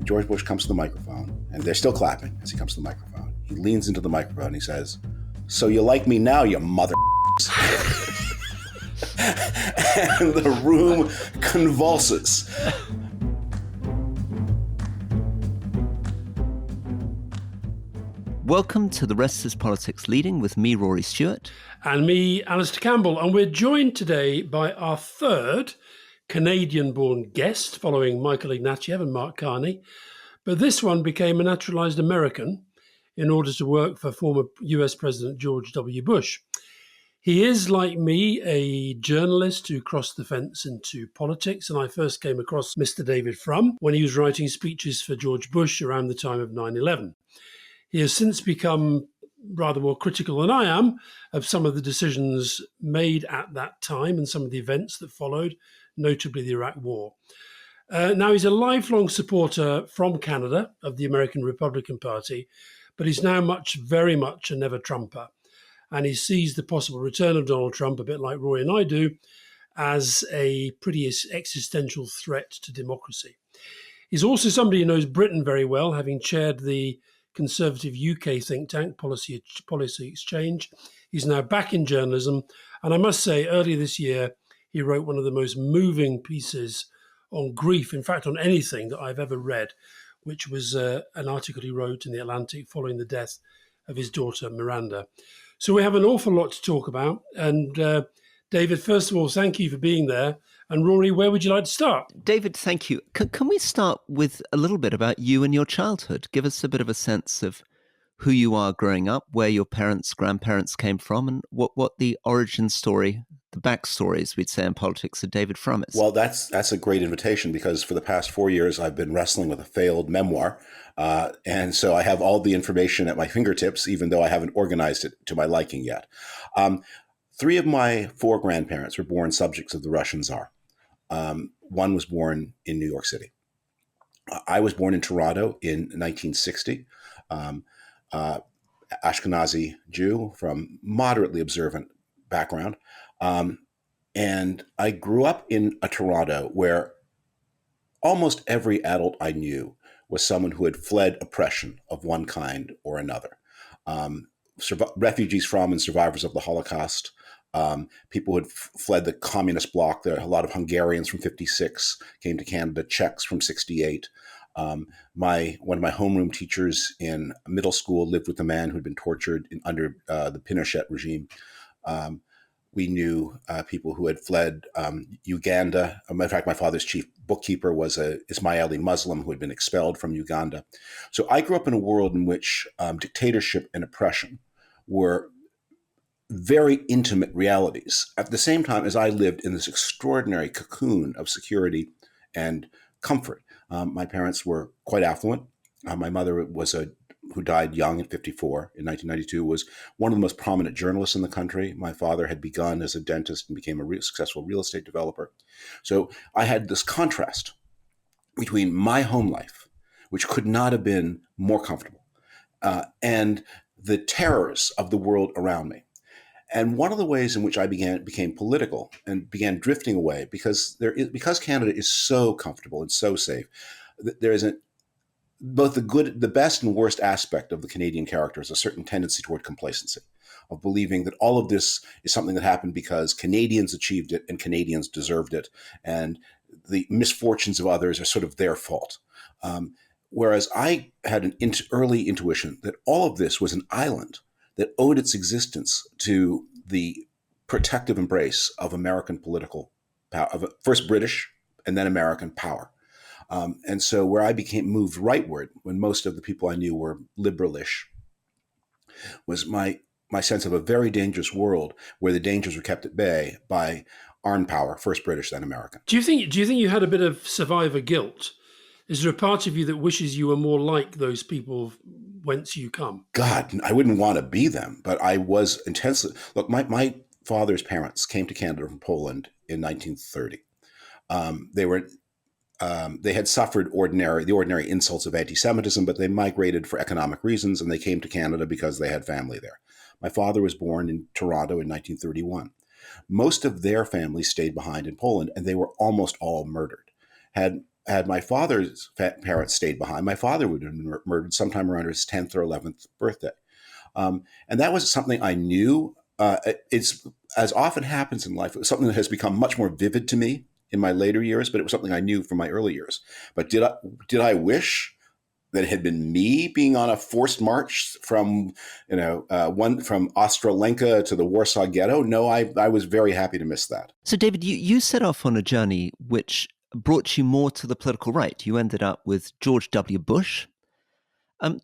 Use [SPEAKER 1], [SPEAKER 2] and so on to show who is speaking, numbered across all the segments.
[SPEAKER 1] George Bush comes to the microphone, and they're still clapping as he comes to the microphone. He leans into the microphone and he says, "So you like me now, you mother." And the room convulses.
[SPEAKER 2] Welcome to The Rest is Politics Leading with me, Rory Stewart.
[SPEAKER 3] And me, Alastair Campbell. And we're joined today by our third Canadian-born guest, following Michael Ignatieff and Mark Carney. But this one became a naturalized American in order to work for former US President George W. Bush. He is, like me, a journalist who crossed the fence into politics, and I first came across Mr. David Frum when he was writing speeches for George Bush around the time of 9/11. He has since become rather more critical than I am of some of the decisions made at that time and some of the events that followed, notably the Iraq War. Now, he's a lifelong supporter from Canada of the American Republican Party, but he's now very much a never-Trumper. And he sees the possible return of Donald Trump, a bit like Rory and I do, as a pretty existential threat to democracy. He's also somebody who knows Britain very well, having chaired the conservative UK think tank, Policy Exchange. He's now back in journalism. And I must say, earlier this year, he wrote one of the most moving pieces on grief, in fact, on anything that I've ever read, which was an article he wrote in The Atlantic following the death of his daughter, Miranda. So we have an awful lot to talk about. And David, first of all, thank you for being there. And Rory, where would you like to start?
[SPEAKER 2] David, thank you. Can we start with a little bit about you and your childhood? Give us a bit of a sense of who you are growing up, where your parents, grandparents came from, and what the origin story, the backstories, we'd say in politics, of David Frum is.
[SPEAKER 1] Well, that's a great invitation, because for the past 4 years, I've been wrestling with a failed memoir. And so I have all the information at my fingertips, even though I haven't organized it to my liking yet. 3 of my 4 grandparents were born subjects of the Russian Tsar. One was born in New York City. I was born in Toronto in 1960. Ashkenazi Jew from moderately observant background. And I grew up in a Toronto where almost every adult I knew was someone who had fled oppression of one kind or another. Refugees from and survivors of the Holocaust, people who had fled the communist bloc. There are a lot of Hungarians from 1956 came to Canada, Czechs from 1968. One of my homeroom teachers in middle school lived with a man who had been tortured under the Pinochet regime. We knew people who had fled Uganda. In fact, my father's chief bookkeeper was a Ismaili Muslim who had been expelled from Uganda. So I grew up in a world in which dictatorship and oppression were very intimate realities, at the same time as I lived in this extraordinary cocoon of security and comfort. My parents were quite affluent. My mother who died young at 54 in 1992, was one of the most prominent journalists in the country. My father had begun as a dentist and became a successful real estate developer. So I had this contrast between my home life, which could not have been more comfortable, and the terrors of the world around me. And one of the ways in which I became political and began drifting away, because Canada is so comfortable and so safe, there is both the best and worst aspect of the Canadian character is a certain tendency toward complacency, of believing that all of this is something that happened because Canadians achieved it and Canadians deserved it, and the misfortunes of others are sort of their fault. Whereas I had an early intuition that all of this was an island that owed its existence to the protective embrace of American political power, of first British and then American power. And so where I moved rightward, when most of the people I knew were liberalish, was my sense of a very dangerous world where the dangers were kept at bay by armed power, first British, then American.
[SPEAKER 3] Do you think you had a bit of survivor guilt? Is there a part of you that wishes you were more like those people whence you come?
[SPEAKER 1] God, I wouldn't want to be them, but I was intensely. Look, my father's parents came to Canada from Poland in 1930. They had suffered the ordinary insults of anti-Semitism, but they migrated for economic reasons, and they came to Canada because they had family there. My father was born in Toronto in 1931. Most of their family stayed behind in Poland, and they were almost all murdered. Had had my father's parents stayed behind, my father would have been murdered sometime around his 10th or 11th birthday. And that was something I knew. It's, as often happens in life, it was something that has become much more vivid to me in my later years, but it was something I knew from my early years. But did I wish that it had been me being on a forced march from, from Ostrolenka to the Warsaw Ghetto? No, I was very happy to miss that.
[SPEAKER 2] So, David, you set off on a journey which brought you more to the political right. You ended up with George W. Bush.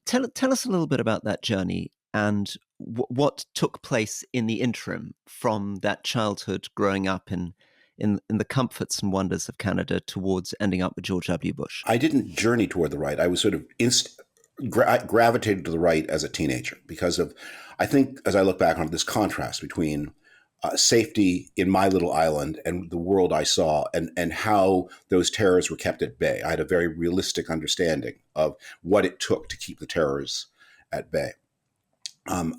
[SPEAKER 2] Tell us a little bit about that journey and what took place in the interim from that childhood growing up in the comforts and wonders of Canada towards ending up with George W. Bush.
[SPEAKER 1] I didn't journey toward the right. I was sort of gravitated to the right as a teenager because of, I think, as I look back on this contrast between safety in my little island and the world I saw and how those terrors were kept at bay. I had a very realistic understanding of what it took to keep the terrors at bay.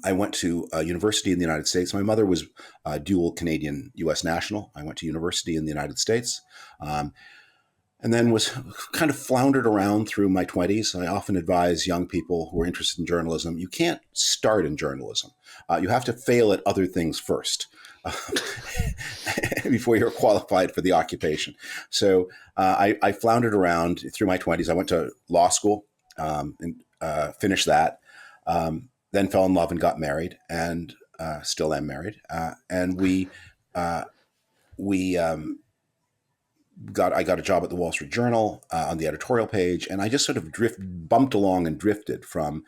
[SPEAKER 1] I went to university in the United States. My mother was a dual Canadian-U.S. national. I went to university in the United States and then was kind of floundered around through my 20s. I often advise young people who are interested in journalism, you can't start in journalism. You have to fail at other things first before you're qualified for the occupation. So I floundered around through my 20s. I went to law school and finished that. Then fell in love and got married, and still am married. And I got a job at the Wall Street Journal on the editorial page, and I just sort of bumped along and drifted from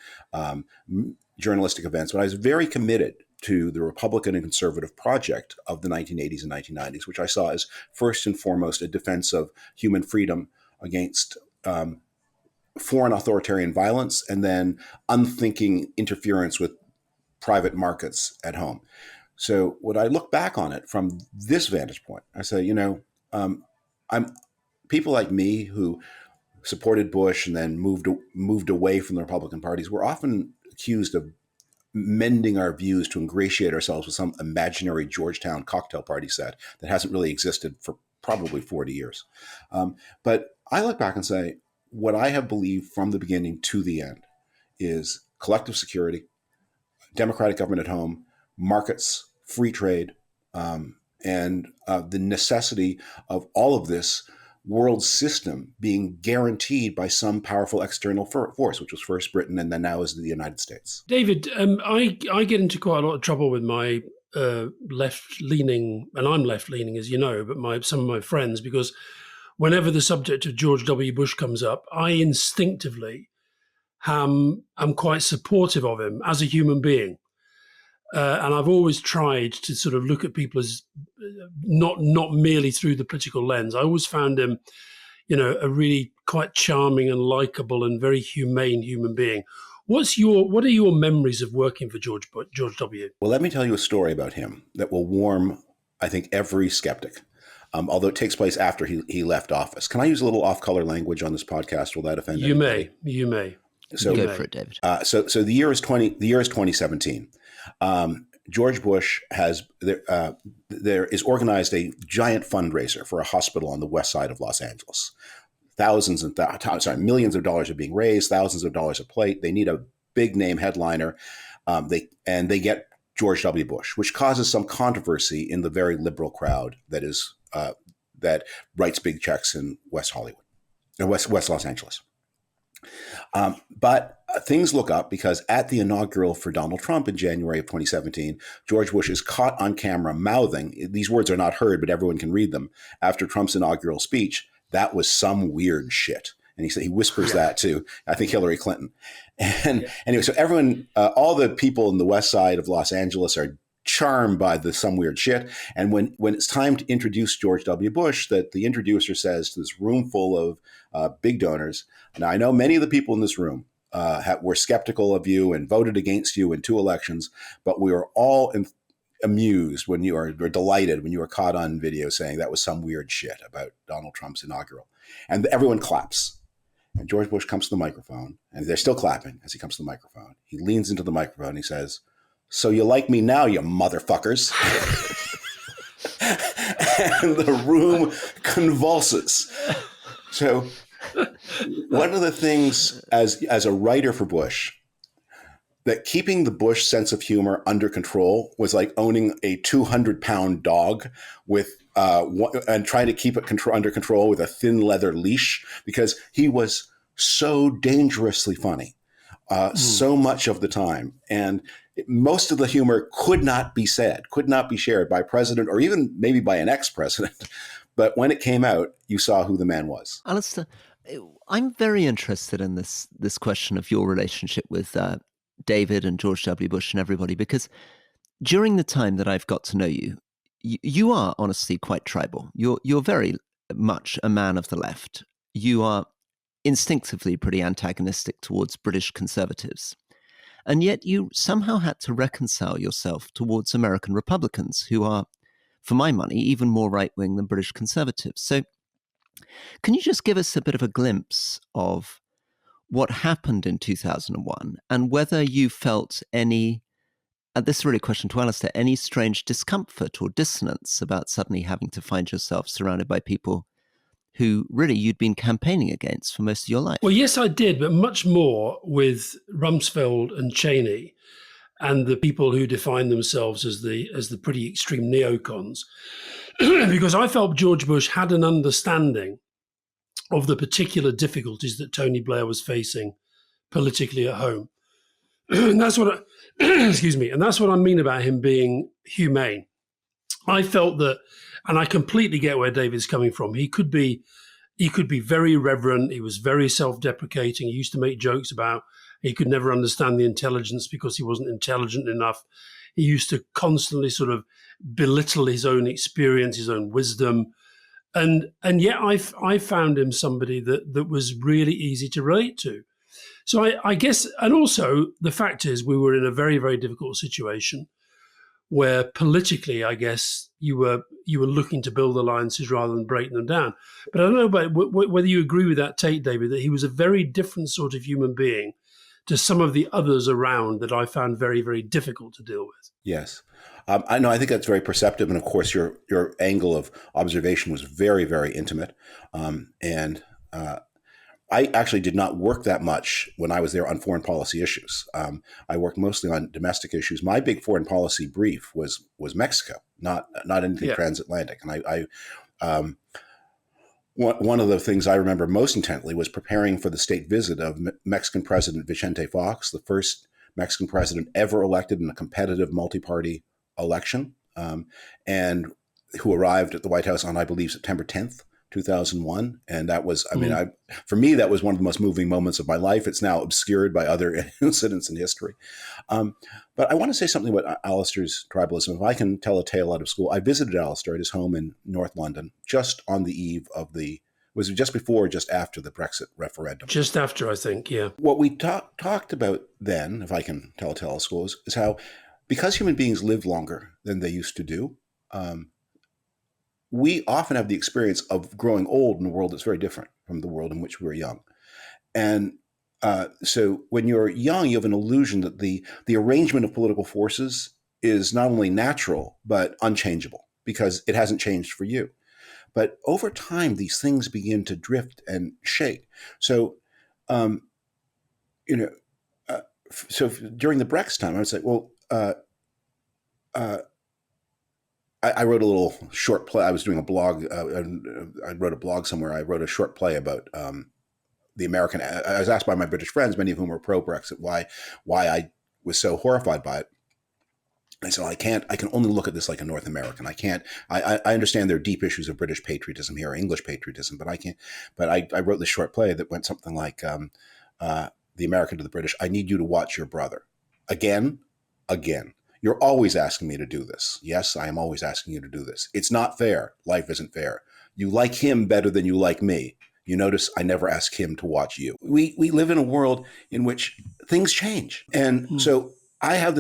[SPEAKER 1] journalistic events. But I was very committed to the Republican and conservative project of the 1980s and 1990s, which I saw as first and foremost a defense of human freedom against foreign authoritarian violence, and then unthinking interference with private markets at home. So when I look back on it from this vantage point, I say, I'm people like me who supported Bush and then moved away from the Republican parties. We're often accused of mending our views to ingratiate ourselves with some imaginary Georgetown cocktail party set that hasn't really existed for probably 40 years. But I look back and say, what I have believed from the beginning to the end is collective security, democratic government at home, markets, free trade, and the necessity of all of this world system being guaranteed by some powerful external force, which was first Britain and then now is the United States.
[SPEAKER 3] David, I get into quite a lot of trouble with my left-leaning, and I'm left-leaning, as you know, but some of my friends, because whenever the subject of George W. Bush comes up, I instinctively am quite supportive of him as a human being. And I've always tried to sort of look at people as not merely through the political lens. I always found him, a really quite charming and likable and very humane human being. What are your memories of working for George W?
[SPEAKER 1] Well, let me tell you a story about him that will warm, I think, every skeptic. Although it takes place after he left office. Can I use a little off-color language on this podcast? Will that offend anybody?
[SPEAKER 3] You may.
[SPEAKER 1] So
[SPEAKER 2] go for it, David.
[SPEAKER 1] So the year is 2017. George Bush has there is organized a giant fundraiser for a hospital on the west side of Los Angeles. Millions of dollars are being raised, thousands of dollars a plate. They need a big name headliner. They get George W. Bush, which causes some controversy in the very liberal crowd that writes big checks in West Hollywood, West Los Angeles. But things look up because at the inaugural for Donald Trump in January of 2017, George Bush is caught on camera mouthing, these words are not heard, but everyone can read them, after Trump's inaugural speech, that was some weird shit. And he whispers that to, I think, Hillary Clinton. And anyway, so everyone, all the people in the west side of Los Angeles are charmed by some weird shit. And when it's time to introduce George W. Bush, that the introducer says to this room full of big donors, now I know many of the people in this room were skeptical of you and voted against you in 2 elections, but we are all amused when you are delighted when you are caught on video saying that was some weird shit about Donald Trump's inaugural. And everyone claps. And George Bush comes to the microphone, and they're still clapping as he comes to the microphone. He leans into the microphone and he says, "So you like me now, you motherfuckers?" And the room convulses. So one of the things as a writer for Bush, that keeping the Bush sense of humor under control was like owning a 200-pound dog with and trying to keep it under control with a thin leather leash, because he was so dangerously funny so much of the time. And most of the humor could not be said, could not be shared by a president or even maybe by an ex-president. But when it came out, you saw who the man was.
[SPEAKER 2] Alastair, I'm very interested in this question of your relationship with David and George W. Bush and everybody, because during the time that I've got to know you, you are honestly quite tribal. You're very much a man of the left. You are instinctively pretty antagonistic towards British conservatives. And yet you somehow had to reconcile yourself towards American Republicans, who are, for my money, even more right-wing than British conservatives. So can you just give us a bit of a glimpse of what happened in 2001 and whether you felt any, and this is really a question to Alastair, any strange discomfort or dissonance about suddenly having to find yourself surrounded by people who really you'd been campaigning against for most of your life?
[SPEAKER 3] Well, yes, I did, but much more with Rumsfeld and Cheney and the people who define themselves as the pretty extreme neocons, because I felt George Bush had an understanding of the particular difficulties that Tony Blair was facing politically at home. And that's what excuse me, and that's what I mean about him being humane. I felt that, and I completely get where David's coming from. He could be very irreverent. He was very self-deprecating. He used to make jokes about he could never understand the intelligence because he wasn't intelligent enough. He used to constantly sort of belittle his own experience, his own wisdom. And yet I found him somebody that was really easy to relate to. So I guess, and also the fact is we were in a very, very difficult situation where politically, I guess, you were looking to build alliances rather than breaking them down. But I don't know about whether you agree with that take, David, that he was a very different sort of human being to some of the others around that I found very, very difficult to deal with.
[SPEAKER 1] Yes. I know. I think that's very perceptive. And of course, your angle of observation was very, very intimate. I actually did not work that much when I was there on foreign policy issues. I worked mostly on domestic issues. My big foreign policy brief was Mexico, not anything transatlantic. And one of the things I remember most intently was preparing for the state visit of Mexican President Vicente Fox, the first Mexican president ever elected in a competitive multi-party election, and who arrived at the White House on, I believe, September 10th. 2001. And that was, for me, that was one of the most moving moments of my life. It's now obscured by other incidents in history. But I want to say something about Alastair's tribalism. If I can tell a tale out of school, I visited Alastair at his home in North London just on the eve of was it just before or just after the Brexit referendum?
[SPEAKER 3] Just after, I think, yeah.
[SPEAKER 1] What we talked about then, if I can tell a tale of school, is how, because human beings live longer than they used to do, we often have the experience of growing old in a world that's very different from the world in which we were young. And so when you're young, you have an illusion that the arrangement of political forces is not only natural, but unchangeable because it hasn't changed for you. But over time, these things begin to drift and shake. So, so during the Brexit time, I would say, well, I wrote a little short play. I was doing a blog. I wrote a blog somewhere. I wrote a short play about the American. I was asked by my British friends, many of whom were pro-Brexit, why I was so horrified by it. I said, I can only look at this like a North American. I can't. I understand there are deep issues of British patriotism here, English patriotism, but I can't. But I wrote this short play that went something like the American to the British. I need you to watch your brother again. You're always asking me to do this. Yes, I am always asking you to do this. It's not fair. Life isn't fair. You like him better than you like me. You notice I never ask him to watch you. We live in a world in which things change. And so I've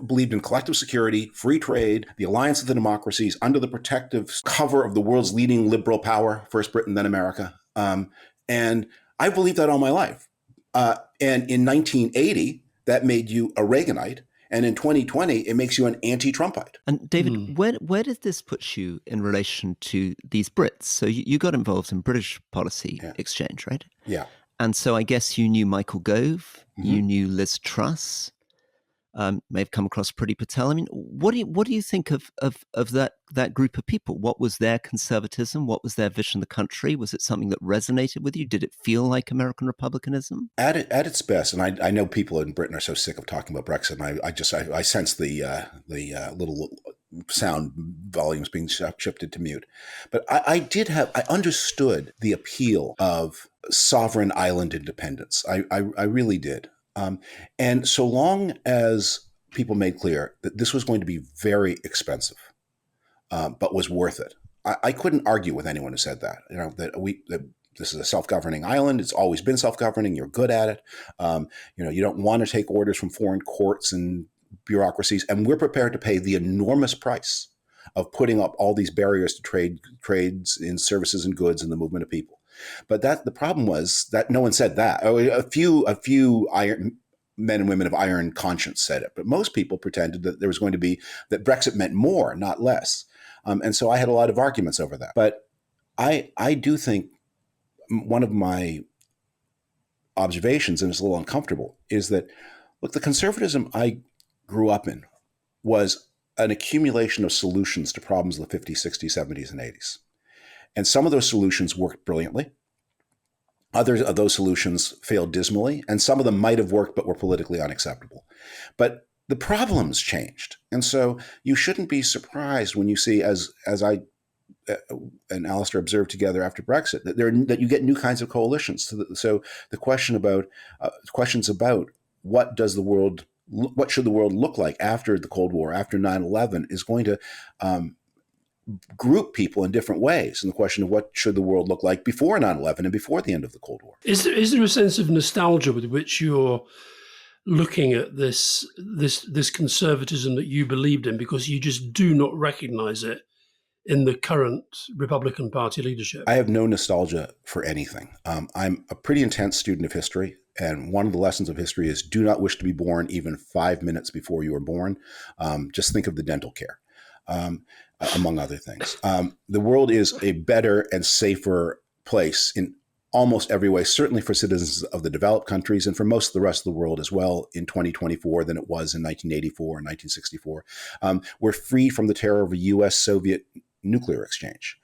[SPEAKER 1] believed in collective security, free trade, the alliance of the democracies under the protective cover of the world's leading liberal power, first Britain, then America. And I believed that all my life. And in 1980, that made you a Reaganite. And in 2020, it makes you an anti-Trumpite.
[SPEAKER 2] And David, where does this put you in relation to these Brits? So you got involved in British policy exchange, right?
[SPEAKER 1] Yeah.
[SPEAKER 2] And so I guess you knew Michael Gove, you knew Liz Truss, may have come across Priti Patel. I mean, what do you think of that group of people? What was their conservatism? What was their vision of the country? Was it something that resonated with you? Did it feel like American republicanism?
[SPEAKER 1] At its best, and I know people in Britain are so sick of talking about Brexit, and I sense the little sound volumes being shifted to mute. But I understood the appeal of sovereign island independence. I really did. And so long as people made clear that this was going to be very expensive, but was worth it, I couldn't argue with anyone who said that. That this is a self-governing island. It's always been self-governing. You're good at it. You don't want to take orders from foreign courts and bureaucracies, and we're prepared to pay the enormous price of putting up all these barriers to trades in services and goods and the movement of people. But the problem was that no one said that. A few men and women of iron conscience said it, but most people pretended that there was going to be that Brexit meant more, not less. And so I had a lot of arguments over that. But I do think one of my observations, and it's a little uncomfortable, is that, look, the conservatism I grew up in was an accumulation of solutions to problems of the 50s, 60s, 70s, and 80s. And some of those solutions worked brilliantly. Others of those solutions failed dismally, and some of them might have worked but were politically unacceptable. But the problems changed. And so you shouldn't be surprised when you see, as I and Alastair observed together after Brexit, that you get new kinds of coalitions. So the questions about what should the world look like after the Cold War, after 9/11, is going to group people in different ways. And the question of what should the world look like before 9/11 and before the end of the Cold War.
[SPEAKER 3] Is there a sense of nostalgia with which you're looking at this conservatism that you believed in, because you just do not recognize it in the current Republican Party leadership?
[SPEAKER 1] I have no nostalgia for anything. I'm a pretty intense student of history. And one of the lessons of history is do not wish to be born even 5 minutes before you were born. Just think of the dental care, among other things. The world is a better and safer place in almost every way, certainly for citizens of the developed countries and for most of the rest of the world as well in 2024 than it was in 1984 and 1964. We're free from the terror of a U.S.-Soviet nuclear exchange.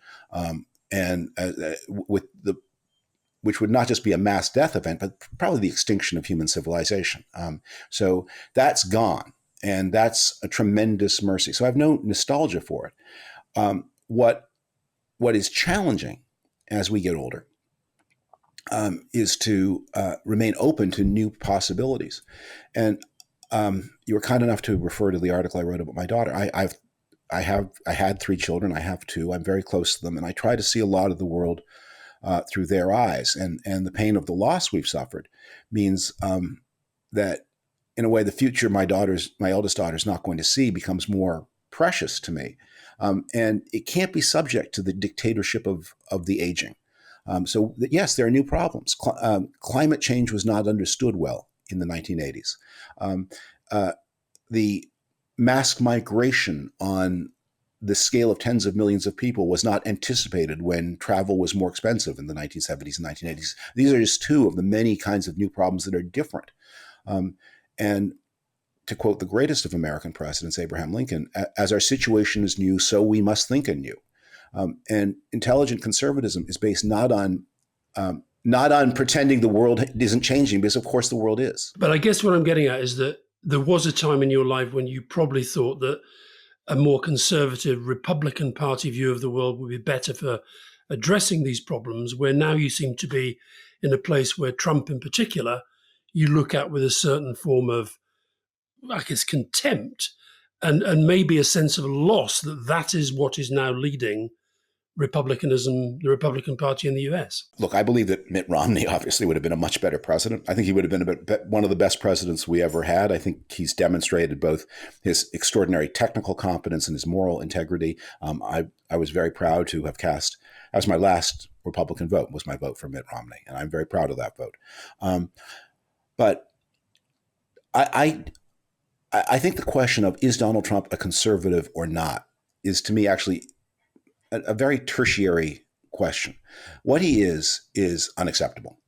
[SPEAKER 1] Which would not just be a mass death event, but probably the extinction of human civilization. So that's gone, and that's a tremendous mercy. So I have no nostalgia for it. What is challenging as we get older is to remain open to new possibilities. And you were kind enough to refer to the article I wrote about my daughter. I had 3 children. I have 2. I'm very close to them, and I try to see a lot of the world through their eyes. And the pain of the loss we've suffered means that, in a way, the future my eldest daughter is not going to see becomes more precious to me. And it can't be subject to the dictatorship of the aging. So yes, there are new problems. Climate change was not understood well in the 1980s. The mass migration on the scale of tens of millions of people was not anticipated when travel was more expensive in the 1970s and 1980s. These are just 2 of the many kinds of new problems that are different. And to quote the greatest of American presidents, Abraham Lincoln, as our situation is new, so we must think anew. And intelligent conservatism is based not on pretending the world isn't changing, because of course the world is.
[SPEAKER 3] But I guess what I'm getting at is that there was a time in your life when you probably thought that a more conservative Republican Party view of the world would be better for addressing these problems, where now you seem to be in a place where Trump in particular, you look at with a certain form of, I guess, contempt and maybe a sense of loss that is what is now leading republicanism, the Republican Party in the US.
[SPEAKER 1] Look, I believe that Mitt Romney obviously would have been a much better president. I think he would have been one of the best presidents we ever had. I think he's demonstrated both his extraordinary technical competence and his moral integrity. I was very proud to have cast, as my last Republican vote was my vote for Mitt Romney, and I'm very proud of that vote. But I I think the question of is Donald Trump a conservative or not is, to me, actually a very tertiary question. What he is unacceptable.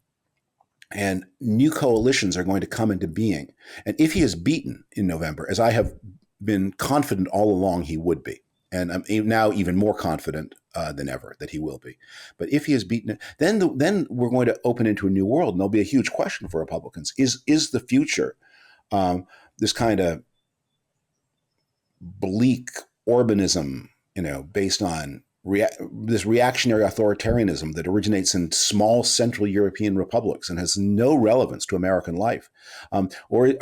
[SPEAKER 1] And new coalitions are going to come into being. And if he is beaten in November, as I have been confident all along he would be, and I'm now even more confident than ever that he will be. But if he is beaten, then we're going to open into a new world, and there'll be a huge question for Republicans: is the future this kind of bleak Orbanism, based on this reactionary authoritarianism that originates in small Central European republics and has no relevance to American life? Or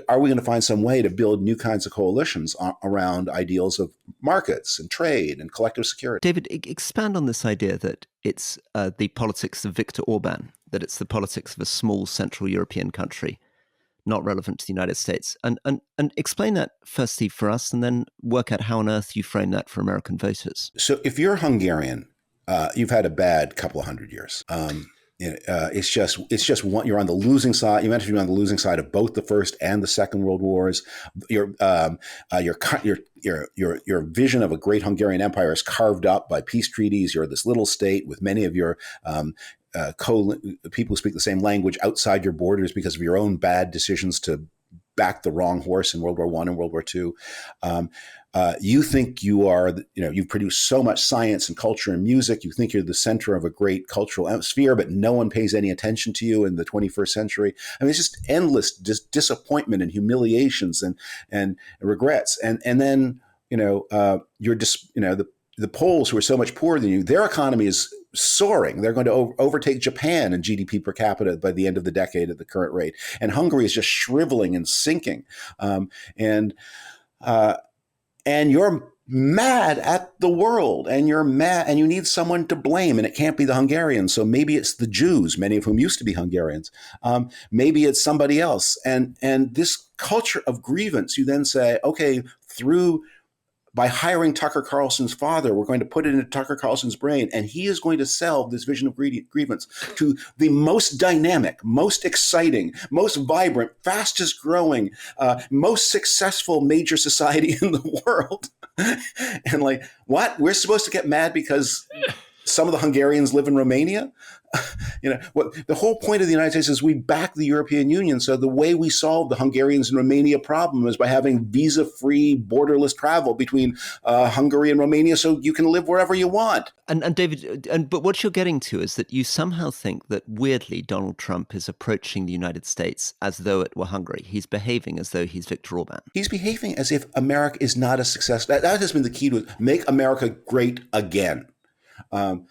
[SPEAKER 1] are we going to find some way to build new kinds of coalitions around ideals of markets and trade and collective security?
[SPEAKER 2] David, expand on this idea that it's the politics of Viktor Orban, that it's the politics of a small Central European country, not relevant to the United States. And explain that firstly for us, and then work out how on earth you frame that for American voters.
[SPEAKER 1] So if you're Hungarian, you've had a bad couple of 100 years. It's just one. You're on the losing side. You mentioned you're on the losing side of both the First and the Second World Wars. Your vision of a great Hungarian empire is carved up by peace treaties. You're this little state with many of your people who speak the same language outside your borders because of your own bad decisions to back the wrong horse in World War I and World War II. You think you are, you've produced so much science and culture and music. You think you're the center of a great cultural sphere, but no one pays any attention to you in the 21st century. I mean, it's just endless disappointment and humiliations and regrets. And then, you're just, the Poles, who are so much poorer than you, their economy is soaring. They're going to overtake Japan in GDP per capita by the end of the decade at the current rate. And Hungary is just shriveling and sinking. And you're mad at the world, and you're mad, and you need someone to blame, and it can't be the Hungarians. So maybe it's the Jews, many of whom used to be Hungarians. Maybe it's somebody else. And this culture of grievance, you then say, okay, by hiring Tucker Carlson's father, we're going to put it into Tucker Carlson's brain, and he is going to sell this vision of grievance to the most dynamic, most exciting, most vibrant, fastest growing, most successful major society in the world. And what? We're supposed to get mad because some of the Hungarians live in Romania? The whole point of the United States is we back the European Union. So the way we solve the Hungarians and Romania problem is by having visa-free, borderless travel between Hungary and Romania, so you can live wherever you want.
[SPEAKER 2] And David, but what you're getting to is that you somehow think that weirdly Donald Trump is approaching the United States as though it were Hungary. He's behaving as though he's Viktor Orban.
[SPEAKER 1] He's behaving as if America is not a success. That has been the key to it. Make America great again. It's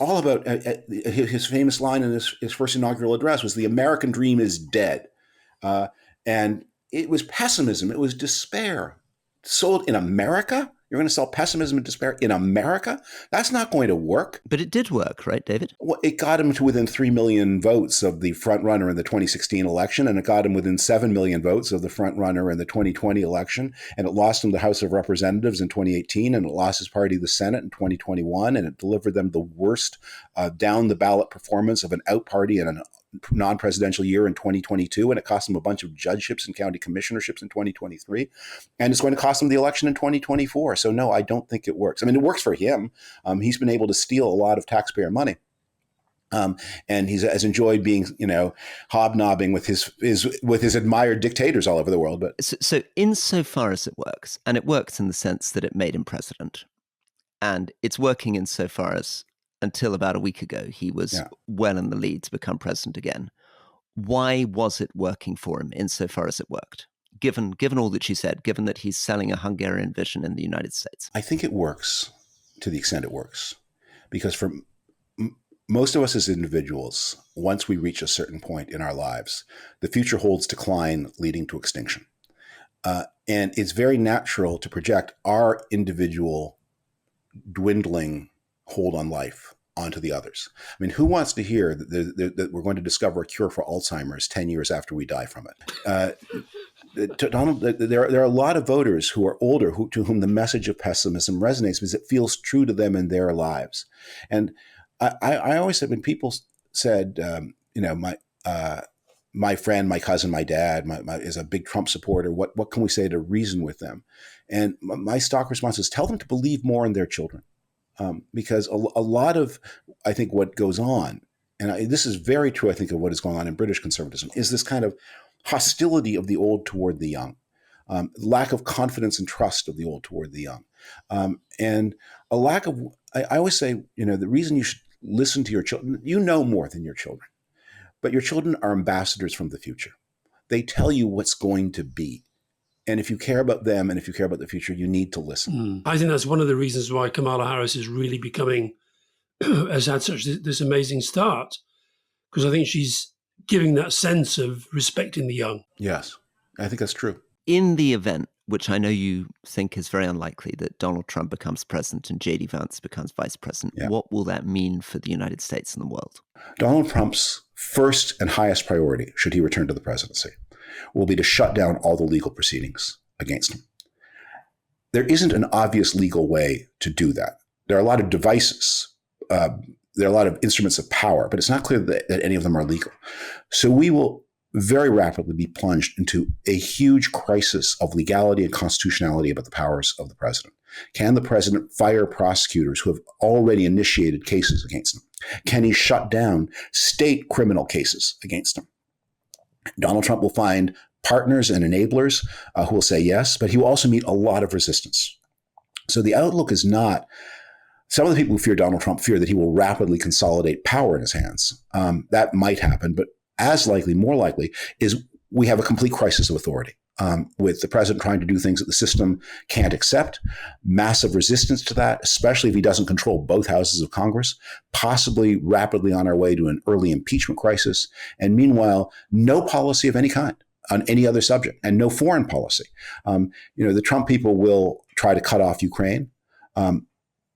[SPEAKER 1] all about his famous line in his first inaugural address was, "The American dream is dead," and it was pessimism. It was despair sold in America. You're going to sell pessimism and despair in America? That's not going to work.
[SPEAKER 2] But it did work, right, David?
[SPEAKER 1] Well, it got him to within 3 million votes of the front runner in the 2016 election, and it got him within 7 million votes of the front runner in the 2020 election, and it lost him the House of Representatives in 2018, and it lost his party the Senate in 2021, and it delivered them the worst down-the-ballot performance of an out party in a non-presidential year in 2022, and it cost him a bunch of judgeships and county commissionerships in 2023, and it's going to cost him the election in 2024. So no, I don't think it works. I mean, it works for him. He's been able to steal a lot of taxpayer money, and he has enjoyed being, hobnobbing with his admired dictators all over the world. But
[SPEAKER 2] so insofar as it works, and it works in the sense that it made him president, and it's working insofar as until about a week ago, he was well in the lead to become president again. Why was it working for him insofar as it worked? Given all that you said, given that he's selling a Hungarian vision in the United States?
[SPEAKER 1] I think it works to the extent it works. Because for most of us as individuals, once we reach a certain point in our lives, the future holds decline leading to extinction. And it's very natural to project our individual dwindling hold on life onto the others. I mean, who wants to hear that we're going to discover a cure for Alzheimer's 10 years after we die from it? Donald, there are a lot of voters who are older to whom the message of pessimism resonates because it feels true to them in their lives. And I always said, when people said, my friend, my cousin, my dad is a big Trump supporter. What can we say to reason with them? And my stock response is tell them to believe more in their children. Because a lot of, I think, what goes on, and this is very true, I think, of what is going on in British conservatism, is this kind of hostility of the old toward the young, lack of confidence and trust of the old toward the young, and a lack of, I always say, the reason you should listen to your children, more than your children, but your children are ambassadors from the future. They tell you what's going to be. And if you care about them and if you care about the future, you need to listen.
[SPEAKER 3] I think that's one of the reasons why Kamala Harris is really becoming, has had such this amazing start, because I think she's giving that sense of respecting the young.
[SPEAKER 1] Yes, I think that's true.
[SPEAKER 2] In the event, which I know you think is very unlikely, that Donald Trump becomes president and J.D. Vance becomes vice president, what will that mean for the United States and the world?
[SPEAKER 1] Donald Trump's first and highest priority, should he return to the presidency, will be to shut down all the legal proceedings against him. There isn't an obvious legal way to do that. There are a lot of devices. There are a lot of instruments of power, but it's not clear that any of them are legal. So we will very rapidly be plunged into a huge crisis of legality and constitutionality about the powers of the president. Can the president fire prosecutors who have already initiated cases against him? Can he shut down state criminal cases against him? Donald Trump will find partners and enablers who will say yes, but he will also meet a lot of resistance. So the outlook is not, some of the people who fear Donald Trump fear that he will rapidly consolidate power in his hands. That might happen, but as likely, more likely, is we have a complete crisis of authority. With the president trying to do things that the system can't accept, massive resistance to that, especially if he doesn't control both houses of Congress, possibly rapidly on our way to an early impeachment crisis, and meanwhile, no policy of any kind on any other subject, and no foreign policy. The Trump people will try to cut off Ukraine.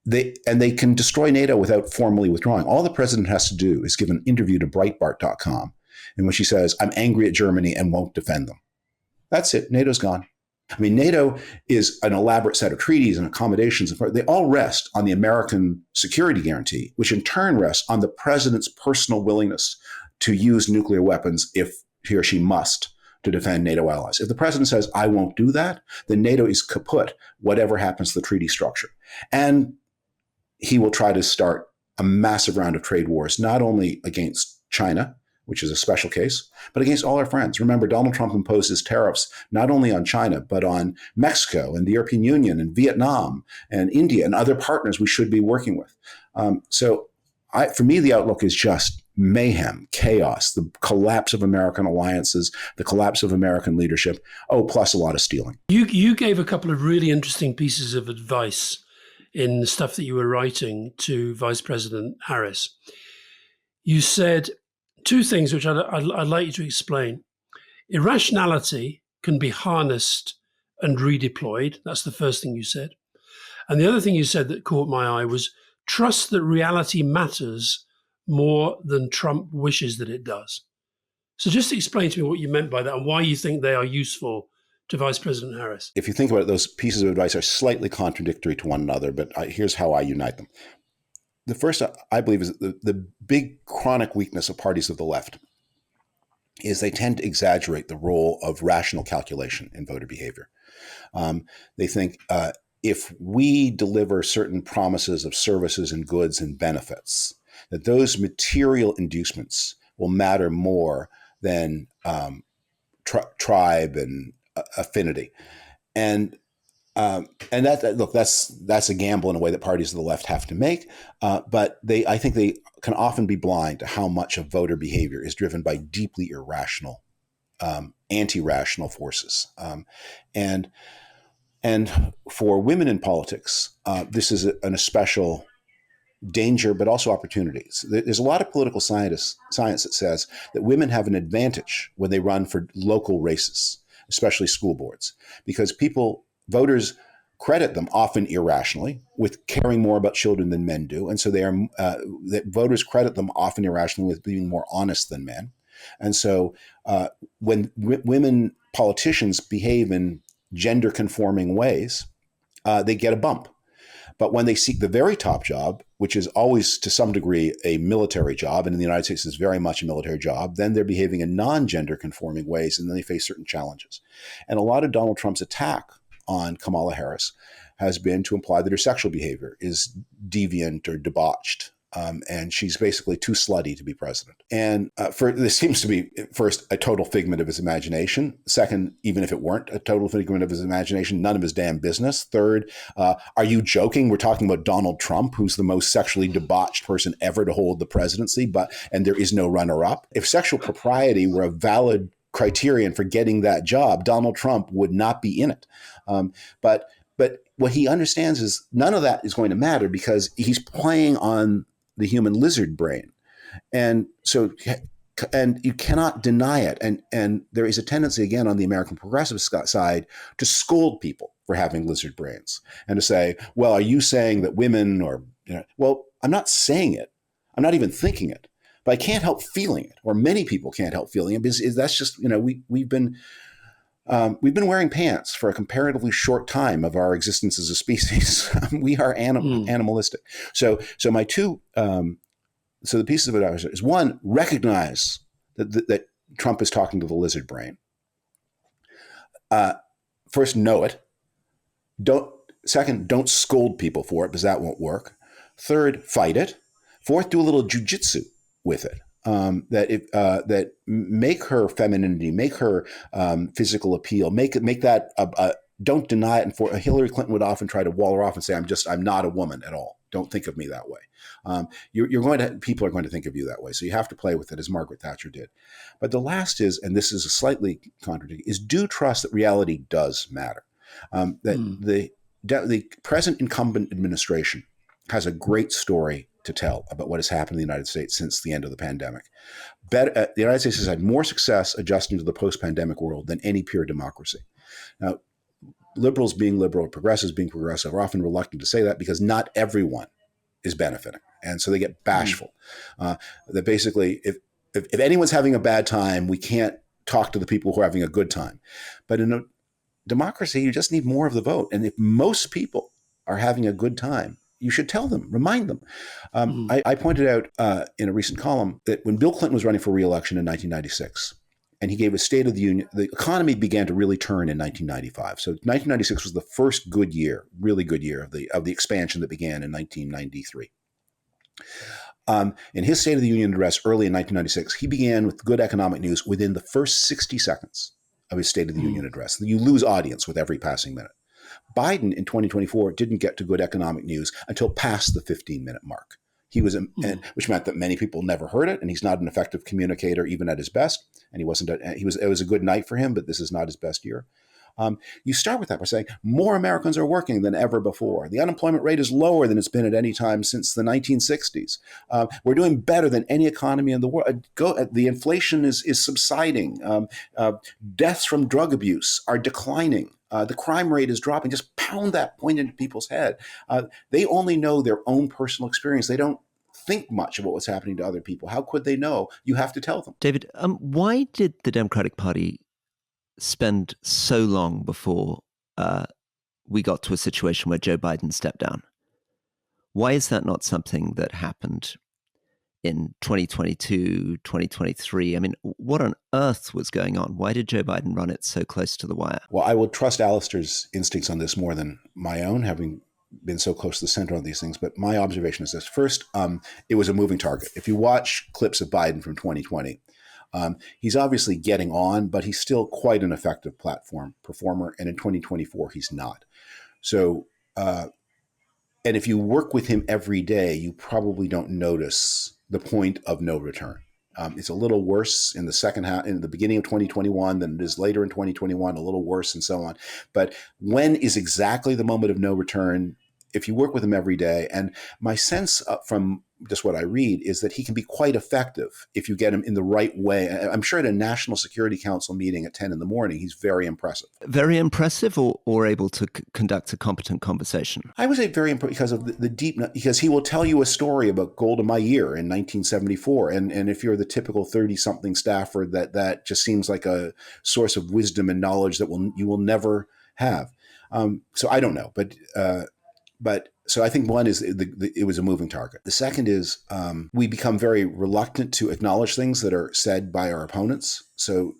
[SPEAKER 1] They can destroy NATO without formally withdrawing. All the president has to do is give an interview to Breitbart.com in which he says, I'm angry at Germany and won't defend them. That's it. NATO's gone. I mean, NATO is an elaborate set of treaties and accommodations. They all rest on the American security guarantee, which in turn rests on the president's personal willingness to use nuclear weapons if he or she must to defend NATO allies. If the president says, I won't do that, then NATO is kaput, whatever happens to the treaty structure. And he will try to start a massive round of trade wars, not only against China, which is a special case, but against all our friends. Remember, Donald Trump imposes tariffs not only on China, but on Mexico and the European Union and Vietnam and India and other partners we should be working with. For me, the outlook is just mayhem, chaos, the collapse of American alliances, the collapse of American leadership, plus a lot of stealing.
[SPEAKER 3] You gave a couple of really interesting pieces of advice in the stuff that you were writing to Vice President Harris. You said two things which I'd like you to explain. Irrationality can be harnessed and redeployed. That's the first thing you said. And the other thing you said that caught my eye was trust that reality matters more than Trump wishes that it does. So just explain to me what you meant by that and why you think they are useful to Vice President Harris.
[SPEAKER 1] If you think about it, those pieces of advice are slightly contradictory to one another, but here's how I unite them. The first, I believe, is the big chronic weakness of parties of the left is they tend to exaggerate the role of rational calculation in voter behavior. They think if we deliver certain promises of services and goods and benefits, that those material inducements will matter more than tribe and affinity. And that's a gamble in a way that parties of the left have to make. But I think they can often be blind to how much of voter behavior is driven by deeply irrational, anti-rational forces. And for women in politics, this is an especial danger, but also opportunities. There's a lot of political science that says that women have an advantage when they run for local races, especially school boards, because voters credit them often irrationally with caring more about children than men do. And so that voters credit them often irrationally with being more honest than men. And so when women politicians behave in gender conforming ways, they get a bump. But when they seek the very top job, which is always to some degree a military job, and in the United States is very much a military job, then they're behaving in non-gender conforming ways, and then they face certain challenges. And a lot of Donald Trump's attack on Kamala Harris has been to imply that her sexual behavior is deviant or debauched. And she's basically too slutty to be president. And this seems to be, first, a total figment of his imagination. Second, even if it weren't a total figment of his imagination, none of his damn business. Third, are you joking? We're talking about Donald Trump, who's the most sexually debauched person ever to hold the presidency, and there is no runner-up. If sexual propriety were a valid criterion for getting that job, Donald Trump would not be in it. But what he understands is none of that is going to matter because he's playing on the human lizard brain. And so, and you cannot deny it. And there is a tendency, again, on the American progressive side to scold people for having lizard brains and to say, well, are you saying that women well, I'm not saying it. I'm not even thinking it, but I can't help feeling it, or many people can't help feeling it, because that's just, we've been wearing pants for a comparatively short time of our existence as a species. We are animalistic. So my two, so the pieces of it is, one, recognize that Trump is talking to the lizard brain. First, know it. Second, don't scold people for it, because that won't work. Third, fight it. Fourth, do a little jujitsu with it. That make her femininity, make her physical appeal, make that don't deny it. And for Hillary Clinton would often try to wall her off and say, I'm not a woman at all. Don't think of me that way. People are going to think of you that way. So you have to play with it, as Margaret Thatcher did. But the last is, and this is a slightly contradictory, is do trust that reality does matter. The present incumbent administration has a great story to tell about what has happened in the United States since the end of the pandemic. The United States has had more success adjusting to the post-pandemic world than any pure democracy. Now, liberals being liberal, progressives being progressive, are often reluctant to say that because not everyone is benefiting. And so they get bashful. That basically, if anyone's having a bad time, we can't talk to the people who are having a good time. But in a democracy, you just need more of the vote. And if most people are having a good time, you should tell them, remind them. I pointed out in a recent column that when Bill Clinton was running for re-election in 1996, and he gave a State of the Union, the economy began to really turn in 1995. So 1996 was the first good year, really good year of the expansion that began in 1993. In his State of the Union address early in 1996, he began with good economic news within the first 60 seconds of his State of the Union address. You lose audience with every passing minute. Biden in 2024 didn't get to good economic news until past the 15-minute mark. He was, which meant that many people never heard it, and he's not an effective communicator even at his best. And it was a good night for him, but this is not his best year. You start with that by saying more Americans are working than ever before. The unemployment rate is lower than it's been at any time since the 1960s. We're doing better than any economy in the world. The inflation is subsiding. Deaths from drug abuse are declining. The crime rate is dropping. Just pound that point into people's head. They only know their own personal experience. They don't think much about what's happening to other people. How could they know? You have to tell them.
[SPEAKER 2] David, why did the Democratic Party spend so long before we got to a situation where Joe Biden stepped down? Why is that not something that happened in 2022, 2023? I mean, what on earth was going on? Why did Joe Biden run it so close to the wire?
[SPEAKER 1] Well, I will trust Alastair's instincts on this more than my own, having been so close to the center on these things. But my observation is this. First, it was a moving target. If you watch clips of Biden from 2020, he's obviously getting on, but he's still quite an effective platform performer. And in 2024, he's not. So, and if you work with him every day, you probably don't notice the point of no return. It's a little worse in the second half, in the beginning of 2021 than it is later in 2021, a little worse and so on. But when is exactly the moment of no return? If you work with him every day, and my sense from just what I read is that he can be quite effective if you get him in the right way. I'm sure at a National Security Council meeting at 10 in the morning, he's very impressive.
[SPEAKER 2] Very impressive, or able to conduct a competent conversation?
[SPEAKER 1] I would say very impressive because of the deep, because he will tell you a story about Golda Meir in 1974. And if you're the typical 30-something staffer, that just seems like a source of wisdom and knowledge that you will never have. So I don't know, but but so I think one is it was a moving target. The second is we become very reluctant to acknowledge things that are said by our opponents. So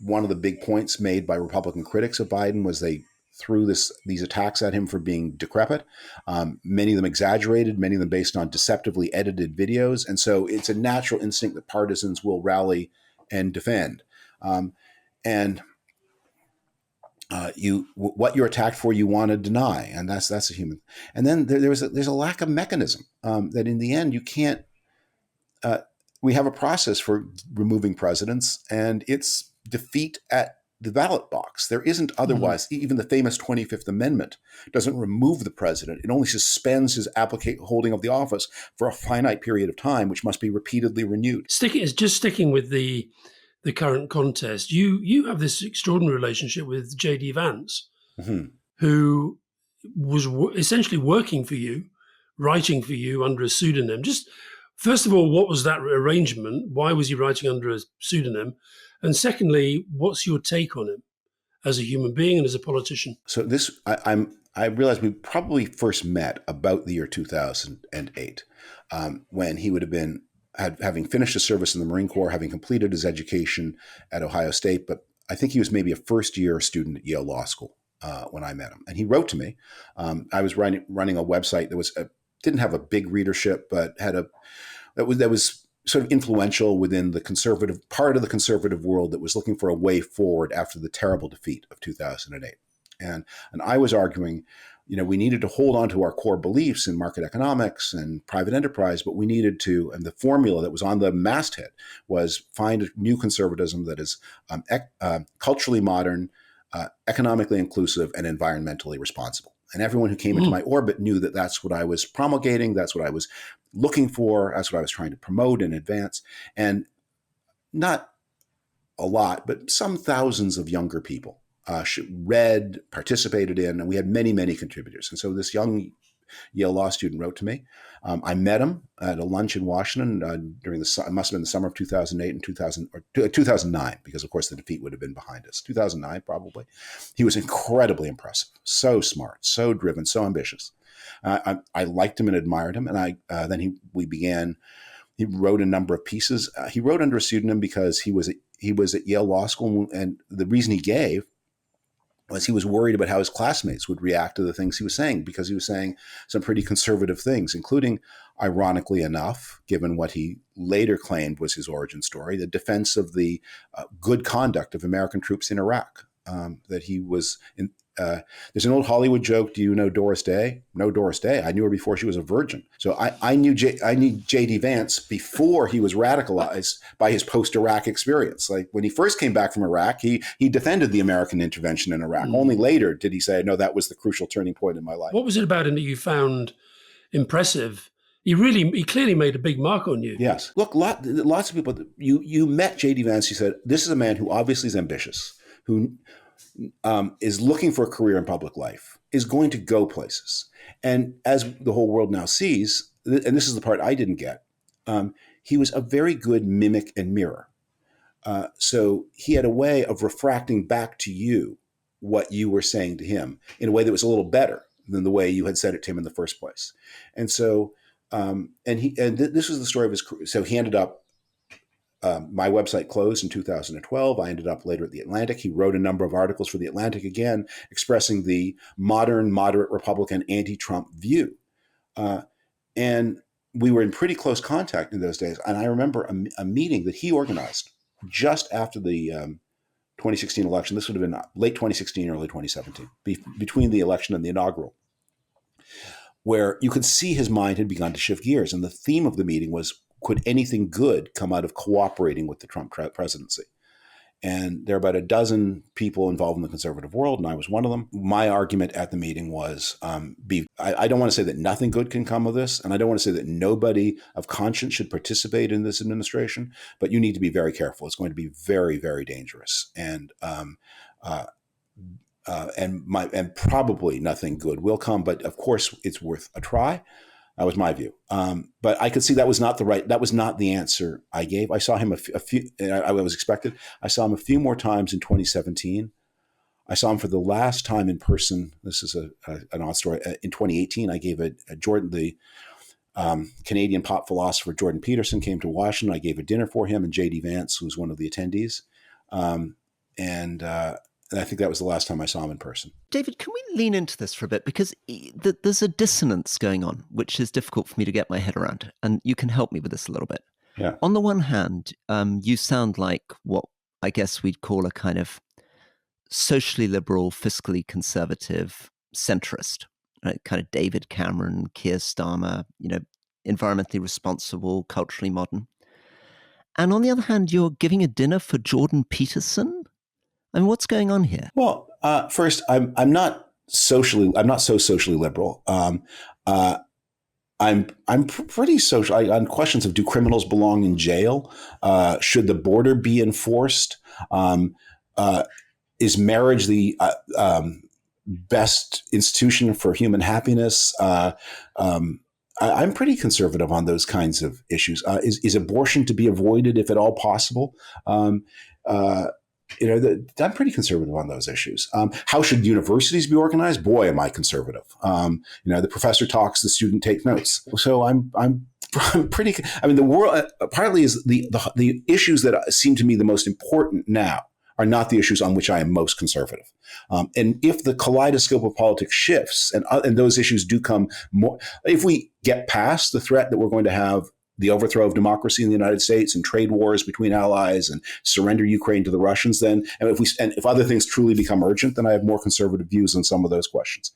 [SPEAKER 1] one of the big points made by Republican critics of Biden was they threw these attacks at him for being decrepit. Many of them exaggerated, many of them based on deceptively edited videos. And so it's a natural instinct that partisans will rally and defend. What you're attacked for, you want to deny, and that's a human. And then there's a lack of mechanism that in the end you can't. We have a process for removing presidents, and it's defeat at the ballot box. There isn't otherwise. Even the famous 25th Amendment doesn't remove the president. It only suspends his holding of the office for a finite period of time, which must be repeatedly renewed.
[SPEAKER 3] Sticking with the current contest, you have this extraordinary relationship with J.D. Vance, who was essentially working for you, writing for you under a pseudonym. Just first of all, what was that arrangement? Why was he writing under a pseudonym? And secondly, what's your take on him as a human being and as a politician?
[SPEAKER 1] So I realized we probably first met about the year 2008, when he would have been having finished his service in the Marine Corps, having completed his education at Ohio State, but I think he was maybe a first-year student at Yale Law School when I met him. And he wrote to me. I was running a website that didn't have a big readership, but that was sort of influential within the conservative part of the conservative world that was looking for a way forward after the terrible defeat of 2008. And I was arguing, we needed to hold on to our core beliefs in market economics and private enterprise, but we needed to, and the formula that was on the masthead was find a new conservatism that is culturally modern, economically inclusive, and environmentally responsible. And everyone who came into my orbit knew that that's what I was promulgating, that's what I was looking for, that's what I was trying to promote and advance. And not a lot, but some thousands of younger people read, participated in, and we had many, many contributors. And so this young Yale law student wrote to me. I met him at a lunch in Washington during it must have been the summer of 2008 and 2009, because of course the defeat would have been behind us. 2009, probably. He was incredibly impressive, so smart, so driven, so ambitious. I liked him and admired him, and then he wrote a number of pieces. He wrote under a pseudonym because he was at Yale Law School, and the reason he gave was he was worried about how his classmates would react to the things he was saying, because he was saying some pretty conservative things, including, ironically enough, given what he later claimed was his origin story, the defense of the good conduct of American troops in Iraq. That he was in. There's an old Hollywood joke. Do you know Doris Day? No, Doris Day. I knew her before she was a virgin. So I knew J.D. Vance before he was radicalized by his post-Iraq experience. Like when he first came back from Iraq, he defended the American intervention in Iraq. Only later did he say, no, that was the crucial turning point in my life.
[SPEAKER 3] What was it about him that you found impressive? He clearly made a big mark on you.
[SPEAKER 1] Yes. Look, lots of people, you met J.D. Vance. You said, this is a man who obviously is ambitious, who is looking for a career in public life, is going to go places. And as the whole world now sees, and this is the part I didn't get, he was a very good mimic and mirror. So he had a way of refracting back to you what you were saying to him in a way that was a little better than the way you had said it to him in the first place. And so, this was the story of his career. So he ended up, my website closed in 2012. I ended up later at The Atlantic. He wrote a number of articles for The Atlantic, again, expressing the modern, moderate Republican anti-Trump view. And we were in pretty close contact in those days. And I remember a meeting that he organized just after the 2016 election. This would have been late 2016, early 2017, between the election and the inaugural, where you could see his mind had begun to shift gears. And the theme of the meeting was, could anything good come out of cooperating with the Trump presidency? And there are about a dozen people involved in the conservative world, and I was one of them. My argument at the meeting was, I don't want to say that nothing good can come of this, and I don't want to say that nobody of conscience should participate in this administration, but you need to be very careful. It's going to be very, very dangerous. And probably nothing good will come, but of course it's worth a try. That was my view. But I could see that was not the answer I gave. I saw him a few, I was expected. I saw him a few more times in 2017. I saw him for the last time in person. This is an odd story. In 2018, I gave the Canadian pop philosopher Jordan Peterson came to Washington. I gave a dinner for him and J.D. Vance, who was one of the attendees. And I think that was the last time I saw him in person.
[SPEAKER 2] David, can we lean into this for a bit? Because there's a dissonance going on, which is difficult for me to get my head around. And you can help me with this a little bit.
[SPEAKER 1] Yeah.
[SPEAKER 2] On the one hand, you sound like what I guess we'd call a kind of socially liberal, fiscally conservative centrist, right? Kind of David Cameron, Keir Starmer, environmentally responsible, culturally modern. And on the other hand, you're giving a dinner for Jordan Peterson. I mean, what's going on here?
[SPEAKER 1] Well, first, I'm not so socially liberal. I'm pretty social on questions of, do criminals belong in jail? Should the border be enforced? Is marriage the best institution for human happiness? I'm pretty conservative on those kinds of issues. Is abortion to be avoided if at all possible? I'm pretty conservative on those issues. How should universities be organized? Boy, am I conservative. The professor talks, the student takes notes. So I'm pretty. I mean, the world partly is the issues that seem to me the most important now are not the issues on which I am most conservative. And if the kaleidoscope of politics shifts and those issues do come more, if we get past the threat that we're going to have the overthrow of democracy in the United States and trade wars between allies and surrender Ukraine to the Russians, then, and if other things truly become urgent, then I have more conservative views on some of those questions.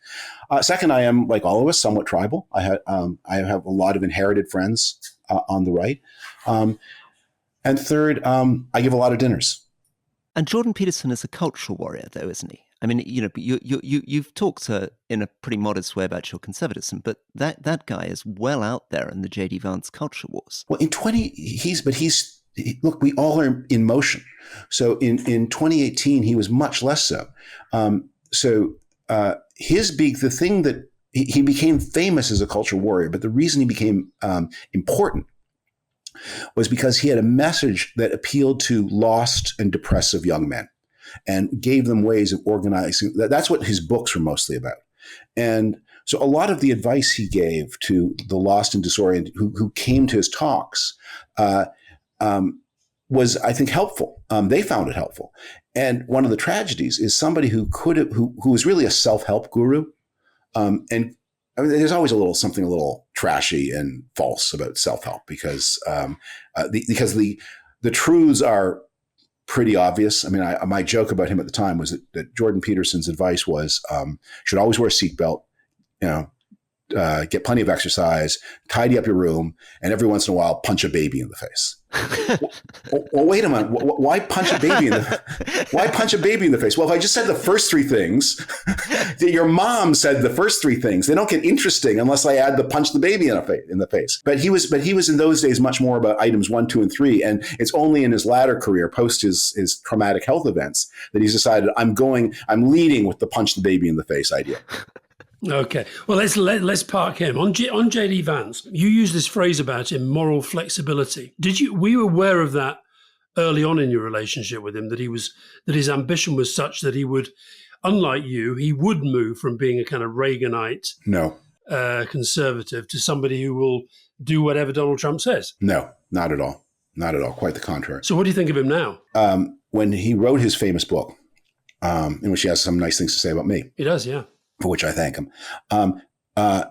[SPEAKER 1] Second, I am, like all of us, somewhat tribal. I have a lot of inherited friends on the right. And third, I give a lot of dinners.
[SPEAKER 2] And Jordan Peterson is a cultural warrior, though, isn't he? I mean, you've talked in a pretty modest way about your conservatism, but that guy is well out there in the J.D. Vance culture wars.
[SPEAKER 1] Well, look, we all are in motion. So in 2018, he was much less so. The thing that he became famous as a culture warrior, but the reason he became important was because he had a message that appealed to lost and depressive young men and gave them ways of organizing. That's what his books were mostly about. And so a lot of the advice he gave to the lost and disoriented who came to his talks was, I think, helpful. They found it helpful. And one of the tragedies is somebody who was really a self-help guru. And I mean, there's always something a little trashy and false about self-help because the truths are pretty obvious. I mean, my joke about him at the time was that Jordan Peterson's advice was, should always wear a seatbelt, get plenty of exercise, tidy up your room, and every once in a while punch a baby in the face. Well, wait a minute. Why punch a baby in the face? Well, if I just said the first three things, your mom said the first three things. They don't get interesting unless I add the punch the baby in the face. But he was in those days much more about items 1, 2, and 3. And it's only in his latter career, post his traumatic health events, that he's decided I'm leading with the punch the baby in the face idea.
[SPEAKER 3] Okay, well, let's park him. On J.D. Vance, you used this phrase about him, moral flexibility. Were you aware of that early on in your relationship with him, that his ambition was such that he would, unlike you, he would move from being a kind of Reaganite conservative to somebody who will do whatever Donald Trump says? No,
[SPEAKER 1] not at all. Not at all. Quite the contrary.
[SPEAKER 3] So what do you think of him now?
[SPEAKER 1] When he wrote his famous book, in which he has some nice things to say about me.
[SPEAKER 3] He does, yeah.
[SPEAKER 1] For which I thank him.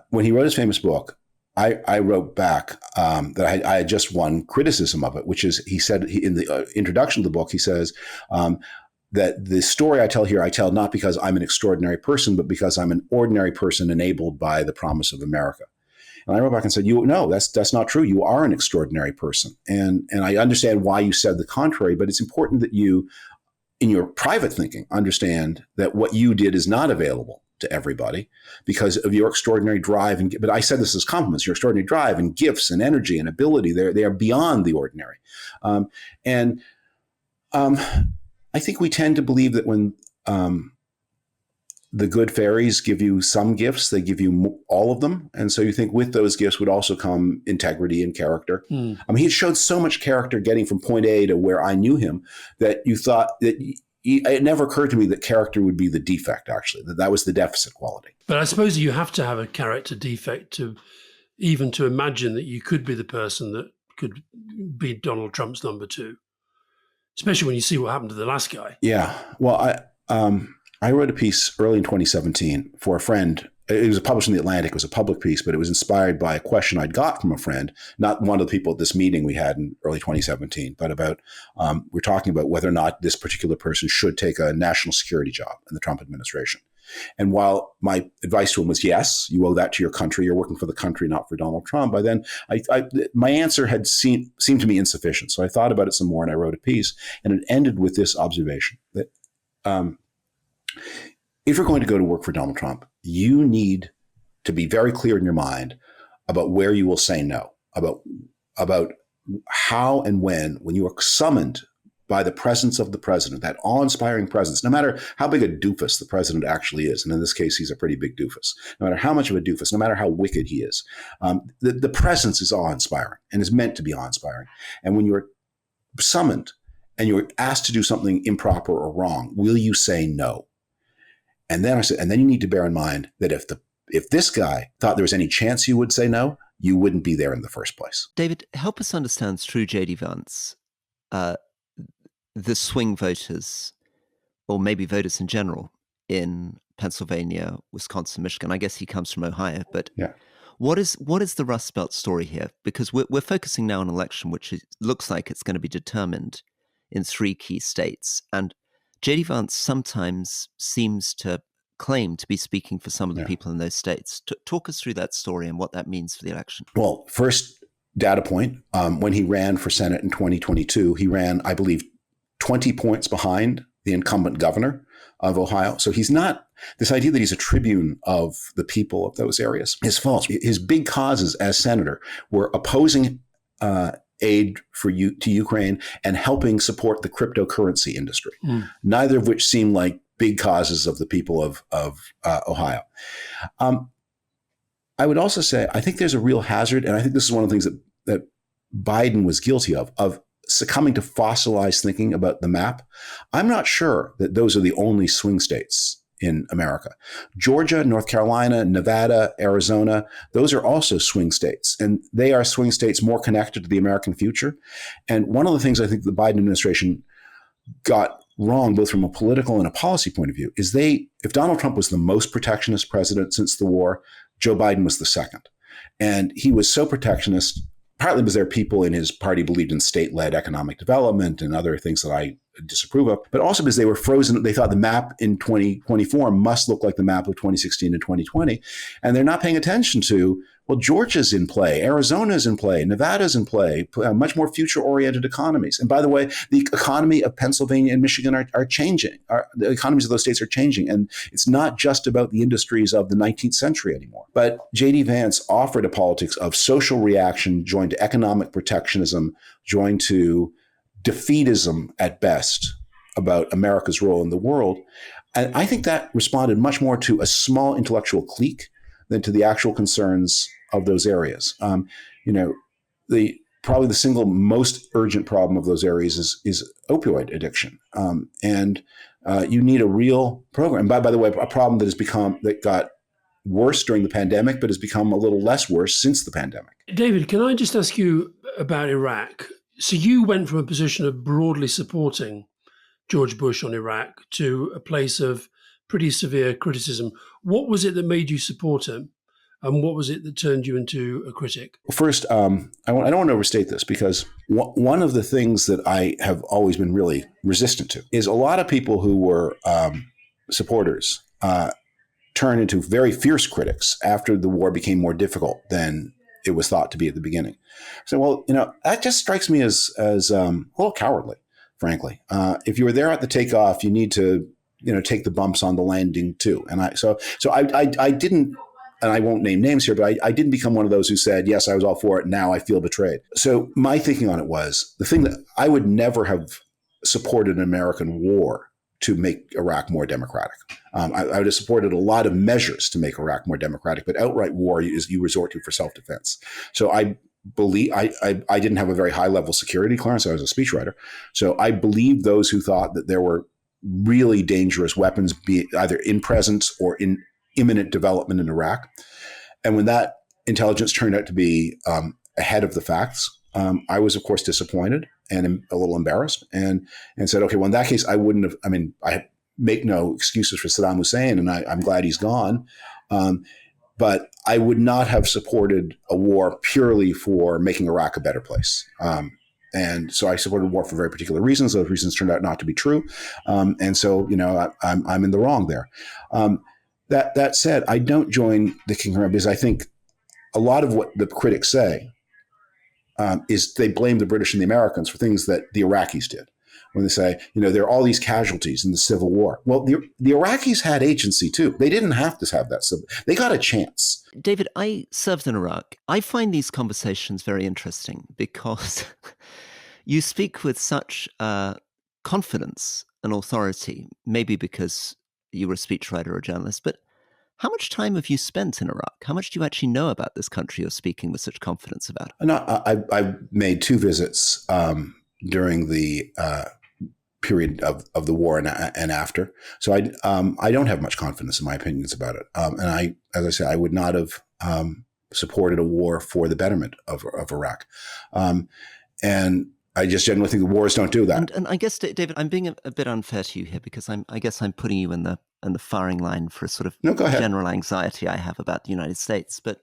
[SPEAKER 1] When he wrote his famous book, I wrote back that I had just one criticism of it, which is he said in the introduction to the book, he says that the story I tell here, I tell not because I'm an extraordinary person, but because I'm an ordinary person enabled by the promise of America. And I wrote back and said, no, that's not true. You are an extraordinary person. And I understand why you said the contrary, but it's important that you, in your private thinking, understand that what you did is not available to everybody because of your extraordinary drive. But I said this as compliments, your extraordinary drive and gifts and energy and ability. They are beyond the ordinary. I think we tend to believe that when the good fairies give you some gifts, they give you all of them. And so you think with those gifts would also come integrity and character. I mean, he showed so much character getting from point A to where I knew him that you thought that it never occurred to me that character would be the defect, actually, that was the deficit quality.
[SPEAKER 3] But I suppose you have to have a character defect to imagine that you could be the person that could be Donald Trump's number two, especially when you see what happened to the last guy.
[SPEAKER 1] Yeah. Well, I wrote a piece early in 2017 for a friend. It was published in The Atlantic. It was a public piece, but it was inspired by a question I'd got from a friend, not one of the people at this meeting we had in early 2017, but about, we're talking about whether or not this particular person should take a national security job in the Trump administration. And while my advice to him was, yes, you owe that to your country. You're working for the country, not for Donald Trump. By then, my answer had seemed to me insufficient. So I thought about it some more and I wrote a piece. And it ended with this observation that if you're going to go to work for Donald Trump, you need to be very clear in your mind about where you will say no, about how and when you are summoned by the presence of the president, that awe-inspiring presence, no matter how big a doofus the president actually is, and in this case, he's a pretty big doofus, no matter how much of a doofus, no matter how wicked he is, the presence is awe-inspiring and is meant to be awe-inspiring. And when you're summoned and you're asked to do something improper or wrong, will you say no? And then I said, and then you need to bear in mind that if this guy thought there was any chance you would say no, you wouldn't be there in the first place.
[SPEAKER 2] David, help us understand through J.D. Vance, the swing voters, or maybe voters in general, in Pennsylvania, Wisconsin, Michigan. I guess he comes from Ohio, but
[SPEAKER 1] yeah.
[SPEAKER 2] What is the Rust Belt story here? Because we're focusing now on an election which looks like it's going to be determined in 3 key states. And J.D. Vance sometimes seems to claim to be speaking for some of the people in those states. Talk us through that story and what that means for the election.
[SPEAKER 1] Well, first data point, when he ran for Senate in 2022, he ran, I believe, 20 points behind the incumbent governor of Ohio. So he's not, this idea that he's a tribune of the people of those areas is false. His big causes as senator were opposing aid to Ukraine and helping support the cryptocurrency industry, neither of which seem like big causes of the people of Ohio. I would also say, I think there's a real hazard, and I think this is one of the things that Biden was guilty of succumbing to fossilized thinking about the map. I'm not sure that those are the only swing states in America. Georgia, North Carolina, Nevada, Arizona, those are also swing states. And they are swing states more connected to the American future. And one of the things I think the Biden administration got wrong, both from a political and a policy point of view, is if Donald Trump was the most protectionist president since the war, Joe Biden was the second. And he was so protectionist, partly because there are people in his party believed in state-led economic development and other things that I disapprove of, but also because they were frozen. They thought the map in 2024 must look like the map of 2016 and 2020. And they're not paying attention to, well, Georgia's in play, Arizona's in play, Nevada's in play, much more future-oriented economies. And by the way, the economy of Pennsylvania and Michigan are changing. The economies of those states are changing. And it's not just about the industries of the 19th century anymore. But J.D. Vance offered a politics of social reaction joined to economic protectionism, joined to defeatism at best about America's role in the world. And I think that responded much more to a small intellectual clique than to the actual concerns of those areas. Probably the single most urgent problem of those areas is opioid addiction. You need a real program. By the way, a problem that got worse during the pandemic, but has become a little less worse since the pandemic.
[SPEAKER 3] David, can I just ask you about Iraq? So you went from a position of broadly supporting George Bush on Iraq to a place of pretty severe criticism. What was it that made you support him? And what was it that turned you into a critic?
[SPEAKER 1] Well, first, I don't want to overstate this, because one of the things that I have always been really resistant to is a lot of people who were supporters turned into very fierce critics after the war became more difficult than it was thought to be at the beginning. So, well, that just strikes me as a little cowardly, frankly. If you were there at the takeoff, you need to, take the bumps on the landing too. And I didn't, and I won't name names here, but I didn't become one of those who said, yes, I was all for it. Now I feel betrayed. So my thinking on it was the thing that I would never have supported an American war to make Iraq more democratic. I would have supported a lot of measures to make Iraq more democratic, but outright war is you resort to for self-defense. So I believe I didn't have a very high level security clearance. I was a speechwriter. So I believe those who thought that there were really dangerous weapons, be either in presence or in imminent development in Iraq. And when that intelligence turned out to be ahead of the facts, I was, of course, disappointed and a little embarrassed, and said, okay, well, in that case, I wouldn't have. I mean, I make no excuses for Saddam Hussein, and I'm glad he's gone. But I would not have supported a war purely for making Iraq a better place. And so I supported war for very particular reasons. Those reasons turned out not to be true. And so, I'm in the wrong there. That said, I don't join the King Haram because I think a lot of what the critics say is they blame the British and the Americans for things that the Iraqis did. When they say, there are all these casualties in the civil war. Well, the Iraqis had agency too. They didn't have to have that. They got a chance.
[SPEAKER 2] David, I served in Iraq. I find these conversations very interesting because you speak with such confidence and authority, maybe because you were a speechwriter or a journalist, but how much time have you spent in Iraq? How much do you actually know about this country you're speaking with such confidence about?
[SPEAKER 1] I made 2 visits during the period of the war and after. So I don't have much confidence in my opinions about it. And as I said, I would not have supported a war for the betterment of Iraq. And I just generally think the wars don't do that.
[SPEAKER 2] And I guess, David, I'm being a bit unfair to you here because I guess I'm putting you in the firing line for a sort of general anxiety I have about the United States. But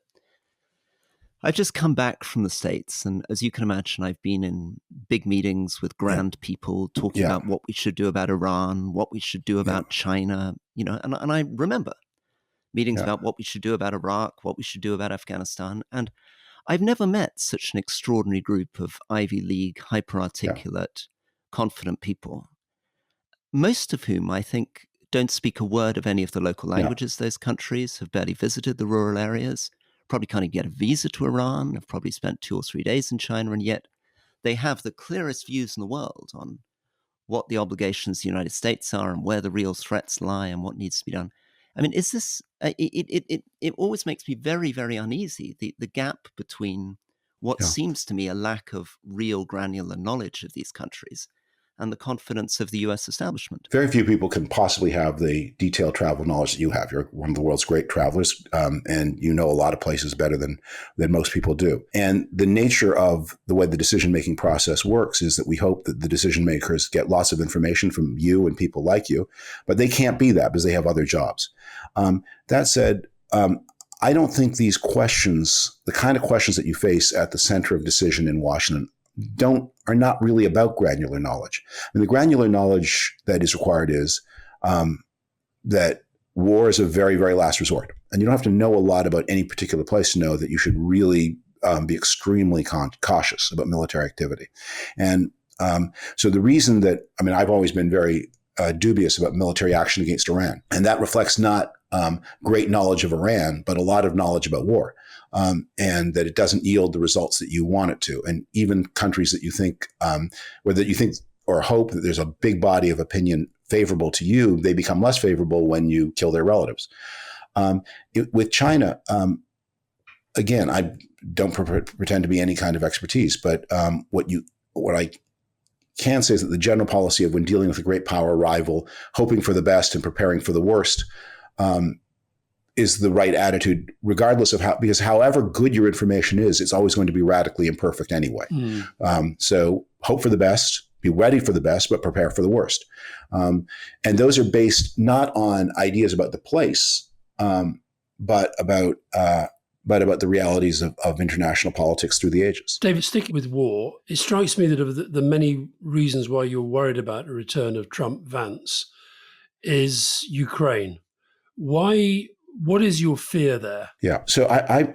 [SPEAKER 2] I've just come back from the States, and as you can imagine, I've been in big meetings with grand people talking about what we should do about Iran, what we should do about China, and I remember meetings about what we should do about Iraq, what we should do about Afghanistan. And I've never met such an extraordinary group of Ivy League, hyper-articulate, confident people, most of whom I think don't speak a word of any of the local languages those countries, have barely visited the rural areas, probably can't even get a visa to Iran, have probably spent 2 or 3 days in China, and yet they have the clearest views in the world on what the obligations of the United States are and where the real threats lie and what needs to be done. I mean, is this, it always makes me very, very uneasy, the gap between what seems to me a lack of real granular knowledge of these countries and the confidence of the US establishment.
[SPEAKER 1] Very few people can possibly have the detailed travel knowledge that you have. You're one of the world's great travelers, and you know a lot of places better than most people do. And the nature of the way the decision-making process works is that we hope that the decision makers get lots of information from you and people like you, but they can't be that because they have other jobs. That said, I don't think these questions, the kind of questions that you face at the center of decision in Washington, are not really about granular knowledge. I mean, the granular knowledge that is required is that war is a very, very last resort. And you don't have to know a lot about any particular place to know that you should really be extremely cautious about military activity. And so the reason that, I've always been very dubious about military action against Iran. And that reflects not great knowledge of Iran, but a lot of knowledge about war. And that it doesn't yield the results that you want it to. And even countries that you think, whether you think or hope that there's a big body of opinion favorable to you, they become less favorable when you kill their relatives. With China, again, I don't pretend to be any kind of expertise, but what I can say is that the general policy of when dealing with a great power rival, hoping for the best and preparing for the worst, is the right attitude, regardless of because however good your information is, it's always going to be radically imperfect anyway. So hope for the best, be ready for the best, but prepare for the worst. And those are based not on ideas about the place, but about the realities of international politics through the ages.
[SPEAKER 3] David, sticking with war, it strikes me that of the many reasons why you're worried about the return of Trump-Vance is Ukraine. Why? What is your fear there?
[SPEAKER 1] Yeah. So I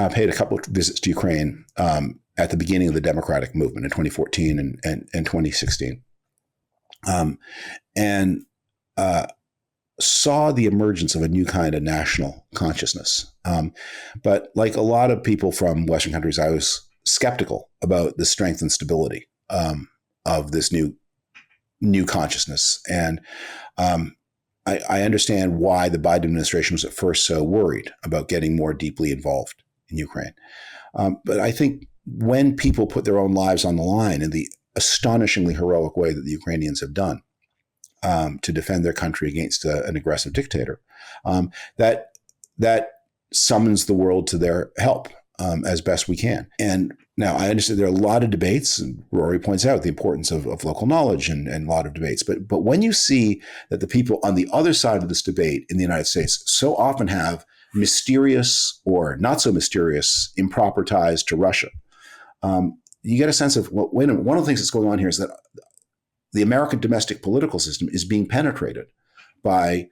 [SPEAKER 1] paid a couple of visits to Ukraine at the beginning of the democratic movement in 2014 and 2016. And saw the emergence of a new kind of national consciousness. But like a lot of people from Western countries, I was skeptical about the strength and stability of this new consciousness. And I understand why the Biden administration was at first so worried about getting more deeply involved in Ukraine. But I think when people put their own lives on the line in the astonishingly heroic way that the Ukrainians have done, to defend their country against an aggressive dictator, that summons the world to their help as best we can. And now I understand there are a lot of debates, and Rory points out the importance of local knowledge and a lot of debates. But when you see that the people on the other side of this debate in the United States so often have mysterious or not so mysterious improper ties to Russia, you get a sense of, well, wait a minute, one of the things that's going on here is that the American domestic political system is being penetrated by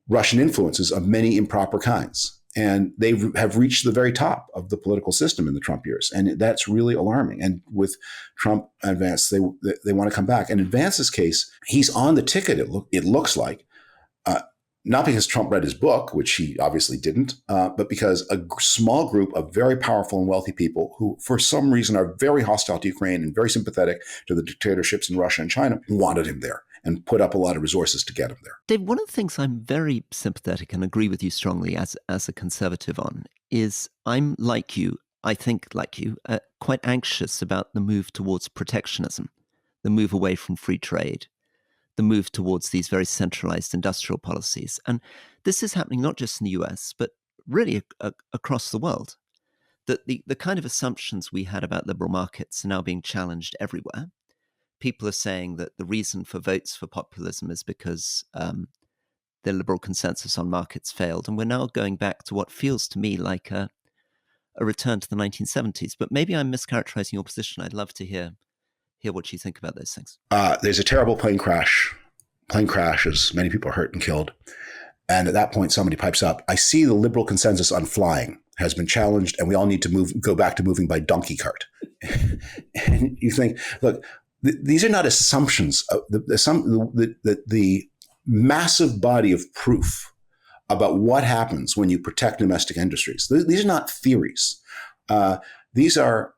[SPEAKER 1] Russian influences of many improper kinds. And they have reached the very top of the political system in the Trump years. And that's really alarming. And with Trump and Vance, they want to come back. And in Vance's case, he's on the ticket, it looks like, not because Trump read his book, which he obviously didn't, but because a small group of very powerful and wealthy people who, for some reason, are very hostile to Ukraine and very sympathetic to the dictatorships in Russia and China, wanted him there and put up a lot of resources to get him there.
[SPEAKER 2] Dave, one of the things I'm very sympathetic and agree with you strongly as a conservative on is I'm like you, I think like you, quite anxious about the move towards protectionism, the move away from free trade, the move towards these very centralized industrial policies. And this is happening not just in the US, but really across the world. That the kind of assumptions we had about liberal markets are now being challenged everywhere. People are saying that the reason for votes for populism is because the liberal consensus on markets failed. And we're now going back to what feels to me like a return to the 1970s. But maybe I'm mischaracterizing your position. I'd love to hear what you think about those things.
[SPEAKER 1] There's a terrible plane crash. Plane crashes. Many people are hurt and killed. And at that point, somebody pipes up, I see the liberal consensus on flying has been challenged, and we all need to go back to moving by donkey cart. And you think, look, these are not assumptions. The massive body of proof about what happens when you protect domestic industries. These are not theories. These are,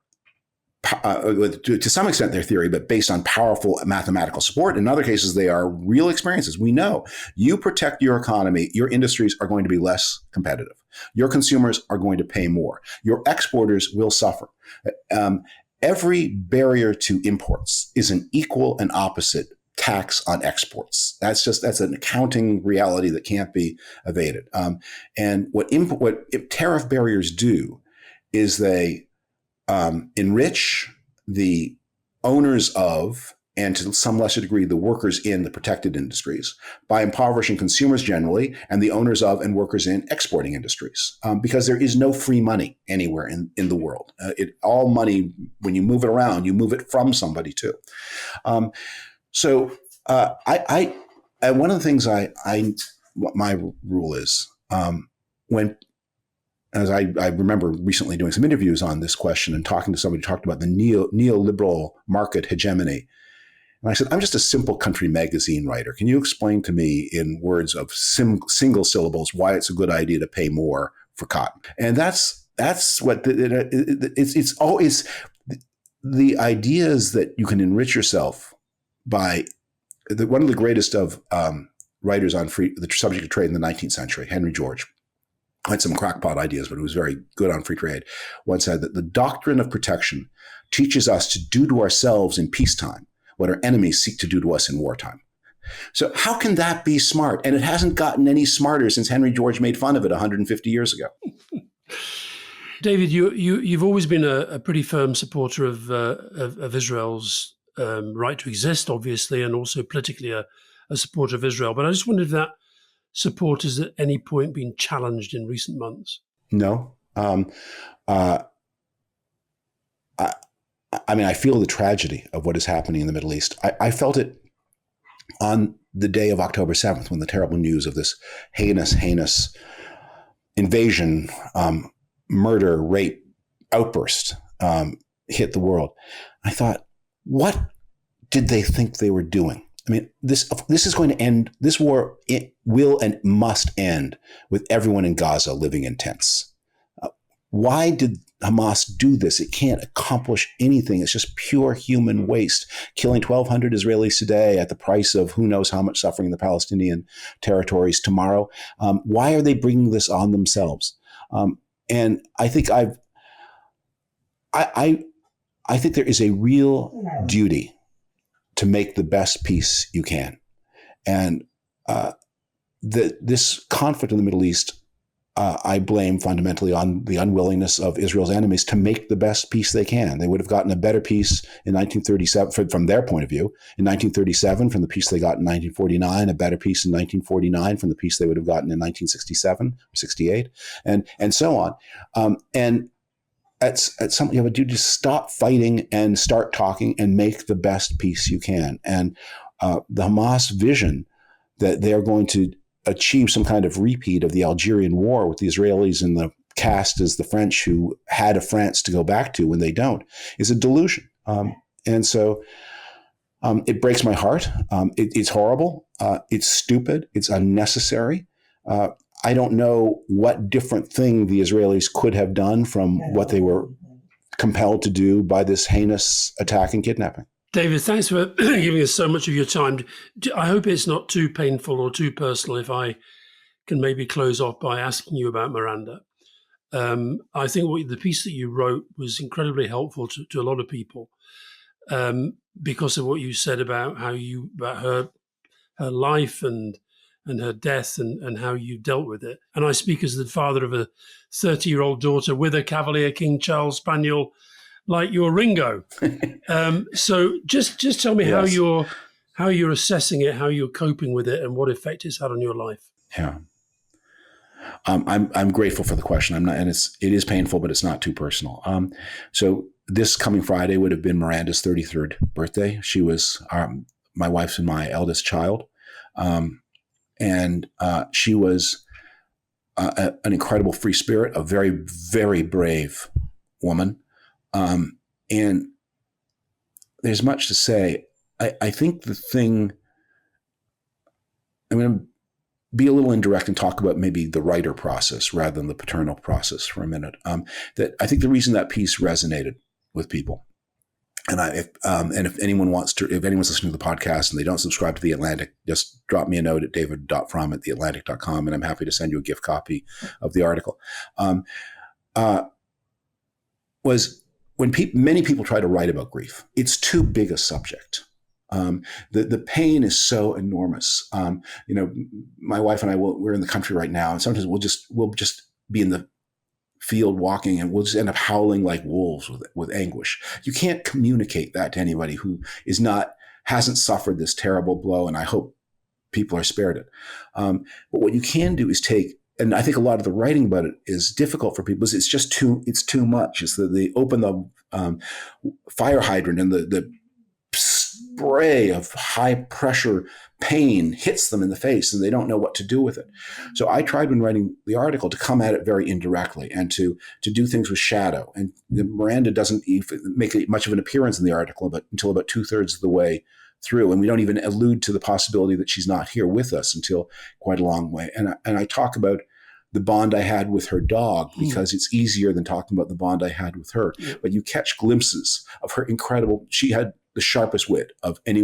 [SPEAKER 1] to some extent, they're theory, but based on powerful mathematical support. In other cases, they are real experiences. We know you protect your economy, your industries are going to be less competitive. Your consumers are going to pay more. Your exporters will suffer. Every barrier to imports is an equal and opposite tax on exports. That's an accounting reality that can't be evaded. And what tariff barriers do is they enrich the owners of, and to some lesser degree, the workers in the protected industries by impoverishing consumers generally and the owners of and workers in exporting industries, because there is no free money anywhere in the world. All money, when you move it around, you move it from somebody too. So one of the things what my rule is, as I remember recently doing some interviews on this question and talking to somebody who talked about the neoliberal market hegemony. And I said, I'm just a simple country magazine writer. Can you explain to me in words of single syllables why it's a good idea to pay more for cotton? And that's what it's always the ideas that you can enrich yourself by one of the greatest of writers on the subject of trade in the 19th century, Henry George, had some crackpot ideas, but it was very good on free trade, once said that the doctrine of protection teaches us to do to ourselves in peacetime what our enemies seek to do to us in wartime. So how can that be smart? And it hasn't gotten any smarter since Henry George made fun of it 150 years ago.
[SPEAKER 3] David, you've always been a pretty firm supporter of Israel's right to exist, obviously, and also politically a supporter of Israel. But I just wondered if that support has at any point been challenged in recent months?
[SPEAKER 1] No. I mean, I feel the tragedy of what is happening in the Middle East. I felt it on the day of October 7th when the terrible news of this heinous invasion, murder, rape, outburst hit the world. I thought, what did they think they were doing? I mean, this is going to end. This war, it will and must end with everyone in Gaza living in tents. Why did Hamas do this? It can't accomplish anything. It's just pure human waste, killing 1,200 Israelis today at the price of who knows how much suffering in the Palestinian territories tomorrow. Why are they bringing this on themselves? And I think I think there is a real duty to make the best peace you can. And this conflict in the Middle East, I blame fundamentally on the unwillingness of Israel's enemies to make the best peace they can. They would have gotten a better peace in 1937 from their point of view, in 1937 from the peace they got in 1949, a better peace in 1949 from the peace they would have gotten in 1967 or 68, and so on. And at some, you have to just stop fighting and start talking and make the best peace you can. And the Hamas vision that they're going to achieve some kind of repeat of the Algerian war with the Israelis and the cast as the French who had a France to go back to when they don't is a delusion. And so it breaks my heart. It's horrible. It's stupid. It's unnecessary. I don't know what different thing the Israelis could have done from what they were compelled to do by this heinous attack and kidnapping.
[SPEAKER 3] David, thanks for giving us so much of your time. I hope it's not too painful or too personal if I can maybe close off by asking you about Miranda. I think the piece that you wrote was incredibly helpful to a lot of people because of what you said about her life and her death and how you dealt with it. And I speak as the father of a 30-year-old daughter with a Cavalier King Charles Spaniel like your Ringo. So just tell me
[SPEAKER 1] Yes.
[SPEAKER 3] how you're assessing it, how you're coping with it, and what effect it's had on your life.
[SPEAKER 1] Yeah. I'm grateful for the question. It is painful, but it's not too personal. So this coming Friday would have been Miranda's 33rd birthday. She was my wife's and my eldest child. And she was an incredible free spirit, a very, very brave woman. And there's much to say. I think I'm going to be a little indirect and talk about maybe the writer process rather than the paternal process for a minute. That I think the reason that piece resonated with people, and if anyone's listening to the podcast and they don't subscribe to The Atlantic, just drop me a note at david.frum@theatlantic.com, and I'm happy to send you a gift copy of the article. Was when many people try to write about grief, it's too big a subject. The pain is so enormous. My wife and I we're in the country right now, and sometimes we'll just be in the field walking, and we'll just end up howling like wolves with anguish. You can't communicate that to anybody who hasn't suffered this terrible blow, and I hope people are spared it. But what you can do is and I think a lot of the writing about it is difficult for people. It's too much. It's that they open the fire hydrant and the spray of high pressure pain hits them in the face and they don't know what to do with it. So I tried when writing the article to come at it very indirectly and to do things with shadow. And Miranda doesn't even make much of an appearance in the article until about 2/3 of the way through. And we don't even allude to the possibility that she's not here with us until quite a long way. And I talk about the bond I had with her dog because it's easier than talking about the bond I had with her. But you catch glimpses of her she had the sharpest wit of any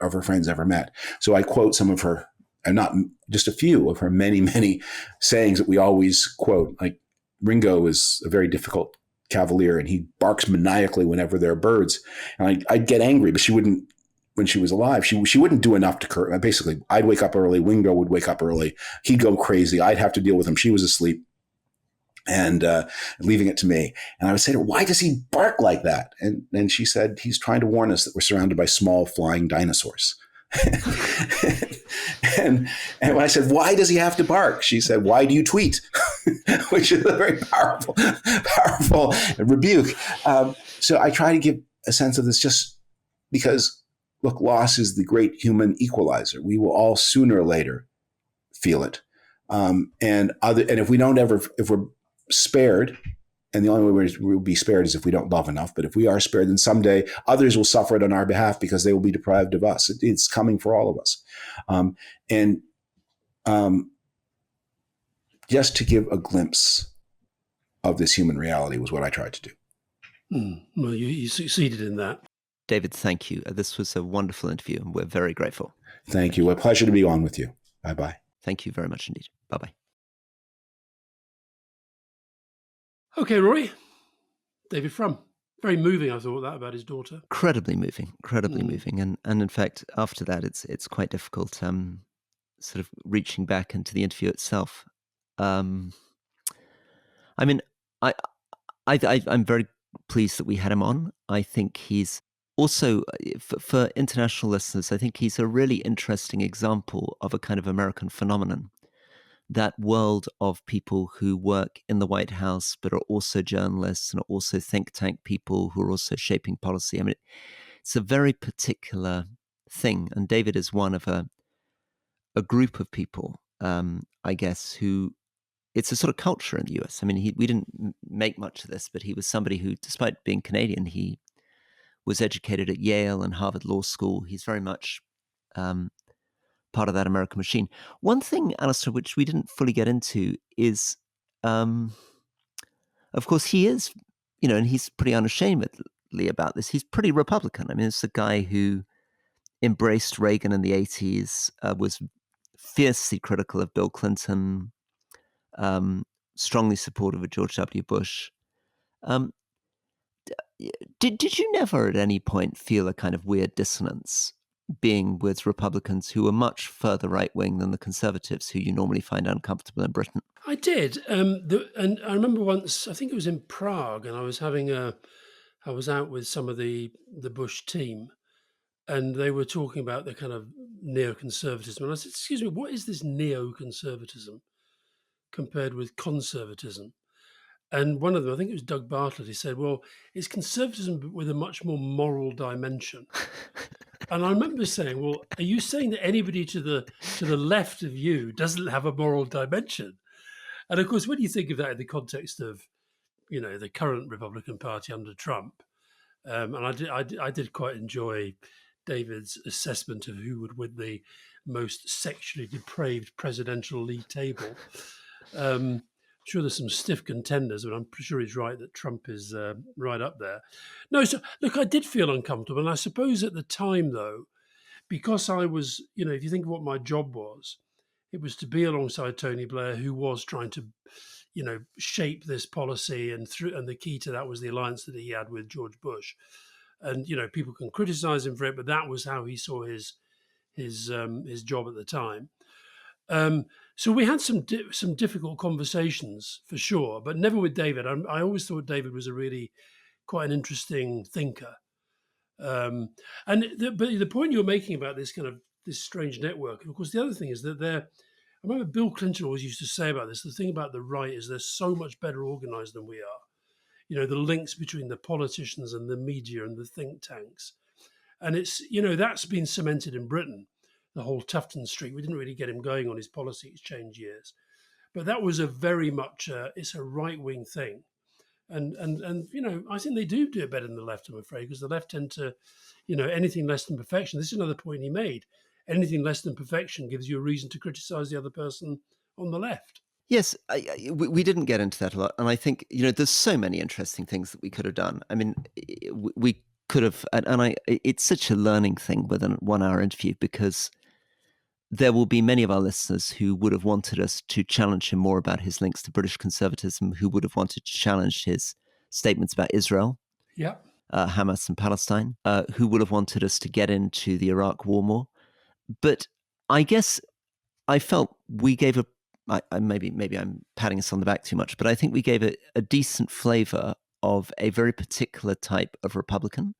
[SPEAKER 1] of her friends ever met. So I quote some of her, and not just a few of her many, many sayings that we always quote. Like Ringo is a very difficult cavalier and he barks maniacally whenever there are birds. And I'd get angry, but she wouldn't. When she was alive, she wouldn't do enough to curb. Basically, I'd wake up early. Ringo would wake up early. He'd go crazy. I'd have to deal with him. She was asleep and leaving it to me. And I would say to her, why does he bark like that? And she said, he's trying to warn us that we're surrounded by small flying dinosaurs. and when I said, why does he have to bark? She said, why do you tweet? Which is a very powerful rebuke. So I try to give a sense of this just because, look, loss is the great human equalizer. We will all sooner or later feel it. And if we're spared, and the only way we'll be spared is if we don't love enough. But if we are spared, then someday others will suffer it on our behalf because they will be deprived of us. It's coming for all of us. Just to give a glimpse of this human reality was what I tried to do.
[SPEAKER 3] Well, you succeeded in that.
[SPEAKER 2] David, thank you. This was a wonderful interview, and we're very grateful.
[SPEAKER 1] Thank you. A pleasure to be on with you. Bye-bye.
[SPEAKER 2] Thank you very much indeed. Bye-bye.
[SPEAKER 3] Okay, Rory. David Frum, Very moving, I thought, that about his daughter.
[SPEAKER 2] Incredibly moving, and in fact, after that, it's quite difficult. Sort of reaching back into the interview itself. Um, I mean, I, I'm very pleased that we had him on. I think he's also, for international listeners, I think he's a really interesting example of a kind of American phenomenon. That world of people who work in the White House, but are also journalists and are also think tank people who are also shaping policy. I mean, it's a very particular thing. And David is one of a group of people, I guess, who it's a sort of culture in the US. I mean, we didn't make much of this, but he was somebody who, despite being Canadian, he was educated at Yale and Harvard Law School. He's very much part of that American machine. One thing, Alastair, which we didn't fully get into is, of course, he is, and he's pretty unashamedly about this. He's pretty Republican. I mean, it's a guy who embraced Reagan in the 80s, was fiercely critical of Bill Clinton, strongly supportive of George W. Bush. Did you never at any point feel a kind of weird dissonance being with Republicans who were much further right-wing than the Conservatives, who you normally find uncomfortable in Britain?
[SPEAKER 3] I did, and I remember once, I think it was in Prague, and I was out with some of the Bush team, and they were talking about the kind of neoconservatism, and I said, "Excuse me, what is this neoconservatism compared with conservatism?" And one of them, I think it was Doug Bartlett, he said, "Well, it's conservatism but with a much more moral dimension." And I remember saying, "Well, are you saying that anybody to the left of you doesn't have a moral dimension?" And of course, when you think of that in the context of, the current Republican Party under Trump, and I did quite enjoy David's assessment of who would win the most sexually depraved presidential league table. I'm sure there's some stiff contenders, but I'm pretty sure he's right that Trump is right up there. No, so look, I did feel uncomfortable, and I suppose at the time, though, because I was, if you think of what my job was, it was to be alongside Tony Blair, who was trying to, shape this policy, and the key to that was the alliance that he had with George Bush. And people can criticize him for it, but that was how he saw his job at the time. So we had some difficult conversations for sure, but never with David. I always thought David was a really quite an interesting thinker. And but the point you're making about this kind of this strange network, and of course the other thing is that I remember Bill Clinton always used to say about this. The thing about the right is they're so much better organized than we are. The links between the politicians and the media and the think tanks, and it's that's been cemented in Britain. The whole Tufton Street. We didn't really get him going on his policy exchange years, but that was a very much it's a right wing thing. And I think they do it better than the left, I'm afraid, because the left tend to, anything less than perfection. This is another point he made. Anything less than perfection gives you a reason to criticize the other person on the left.
[SPEAKER 2] Yes, we didn't get into that a lot, and I think there's so many interesting things that we could have done. I mean, we could have, and it's such a learning thing with a 1-hour interview, because there will be many of our listeners who would have wanted us to challenge him more about his links to British conservatism, who would have wanted to challenge his statements about Israel,
[SPEAKER 3] Yeah,
[SPEAKER 2] Hamas and Palestine, who would have wanted us to get into the Iraq war more. But I guess I felt we gave maybe I'm patting us on the back too much, but I think we gave a decent flavor of a very particular type of Republican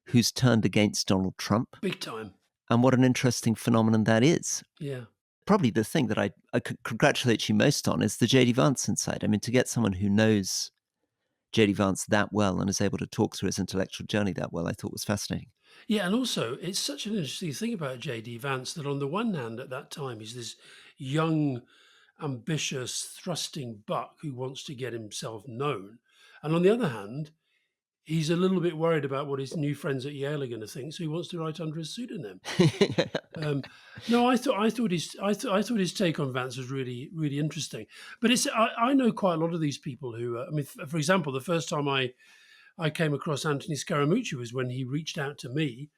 [SPEAKER 2] who's turned against Donald Trump.
[SPEAKER 3] big time.
[SPEAKER 2] And what an interesting phenomenon that is.
[SPEAKER 3] Yeah.
[SPEAKER 2] Probably the thing that I could congratulate you most on is the J.D. Vance insight. I mean, to get someone who knows J.D. Vance that well and is able to talk through his intellectual journey that well, I thought was fascinating.
[SPEAKER 3] Yeah, and also it's such an interesting thing about J.D. Vance that on the one hand, at that time, he's this young, ambitious, thrusting buck who wants to get himself known. And on the other hand, he's a little bit worried about what his new friends at Yale are going to think, so he wants to write under a pseudonym. No, I thought his take on Vance was really, really interesting. But I know quite a lot of these people who, I mean, for example, the first time I came across Anthony Scaramucci was when he reached out to me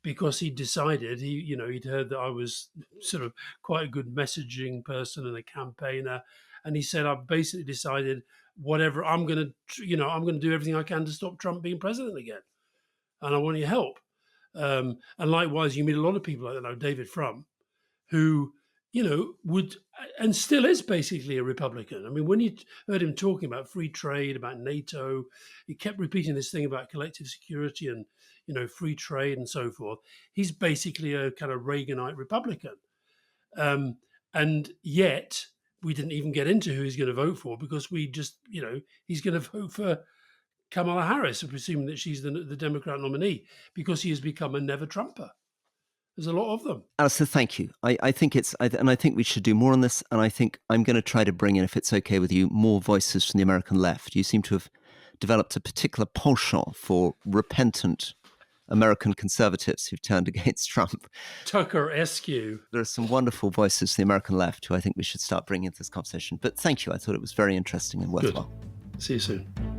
[SPEAKER 3] because he decided he'd heard that I was sort of quite a good messaging person and a campaigner, and he said, "I've basically decided whatever I'm going to do everything I can to stop Trump being president again, and I want your help." And likewise, you meet a lot of people like that, David Frum, who would and still is basically a Republican. I mean, when you heard him talking about free trade, about NATO, he kept repeating this thing about collective security and free trade and so forth. He's basically a kind of Reaganite Republican, and yet we didn't even get into who he's going to vote for, because we just he's going to vote for Kamala Harris, presuming that she's the Democrat nominee, because he has become a never Trumper. There's a lot of them.
[SPEAKER 2] Alastair, thank you. I think I think we should do more on this, and I think I'm going to try to bring in, if it's okay with you, more voices from the American left. You seem to have developed a particular penchant for repentant American conservatives who've turned against Trump.
[SPEAKER 3] Tucker Askew.
[SPEAKER 2] There are some wonderful voices from the American left who I think we should start bringing into this conversation. But thank you. I thought it was very interesting and worthwhile.
[SPEAKER 3] Good. See you soon.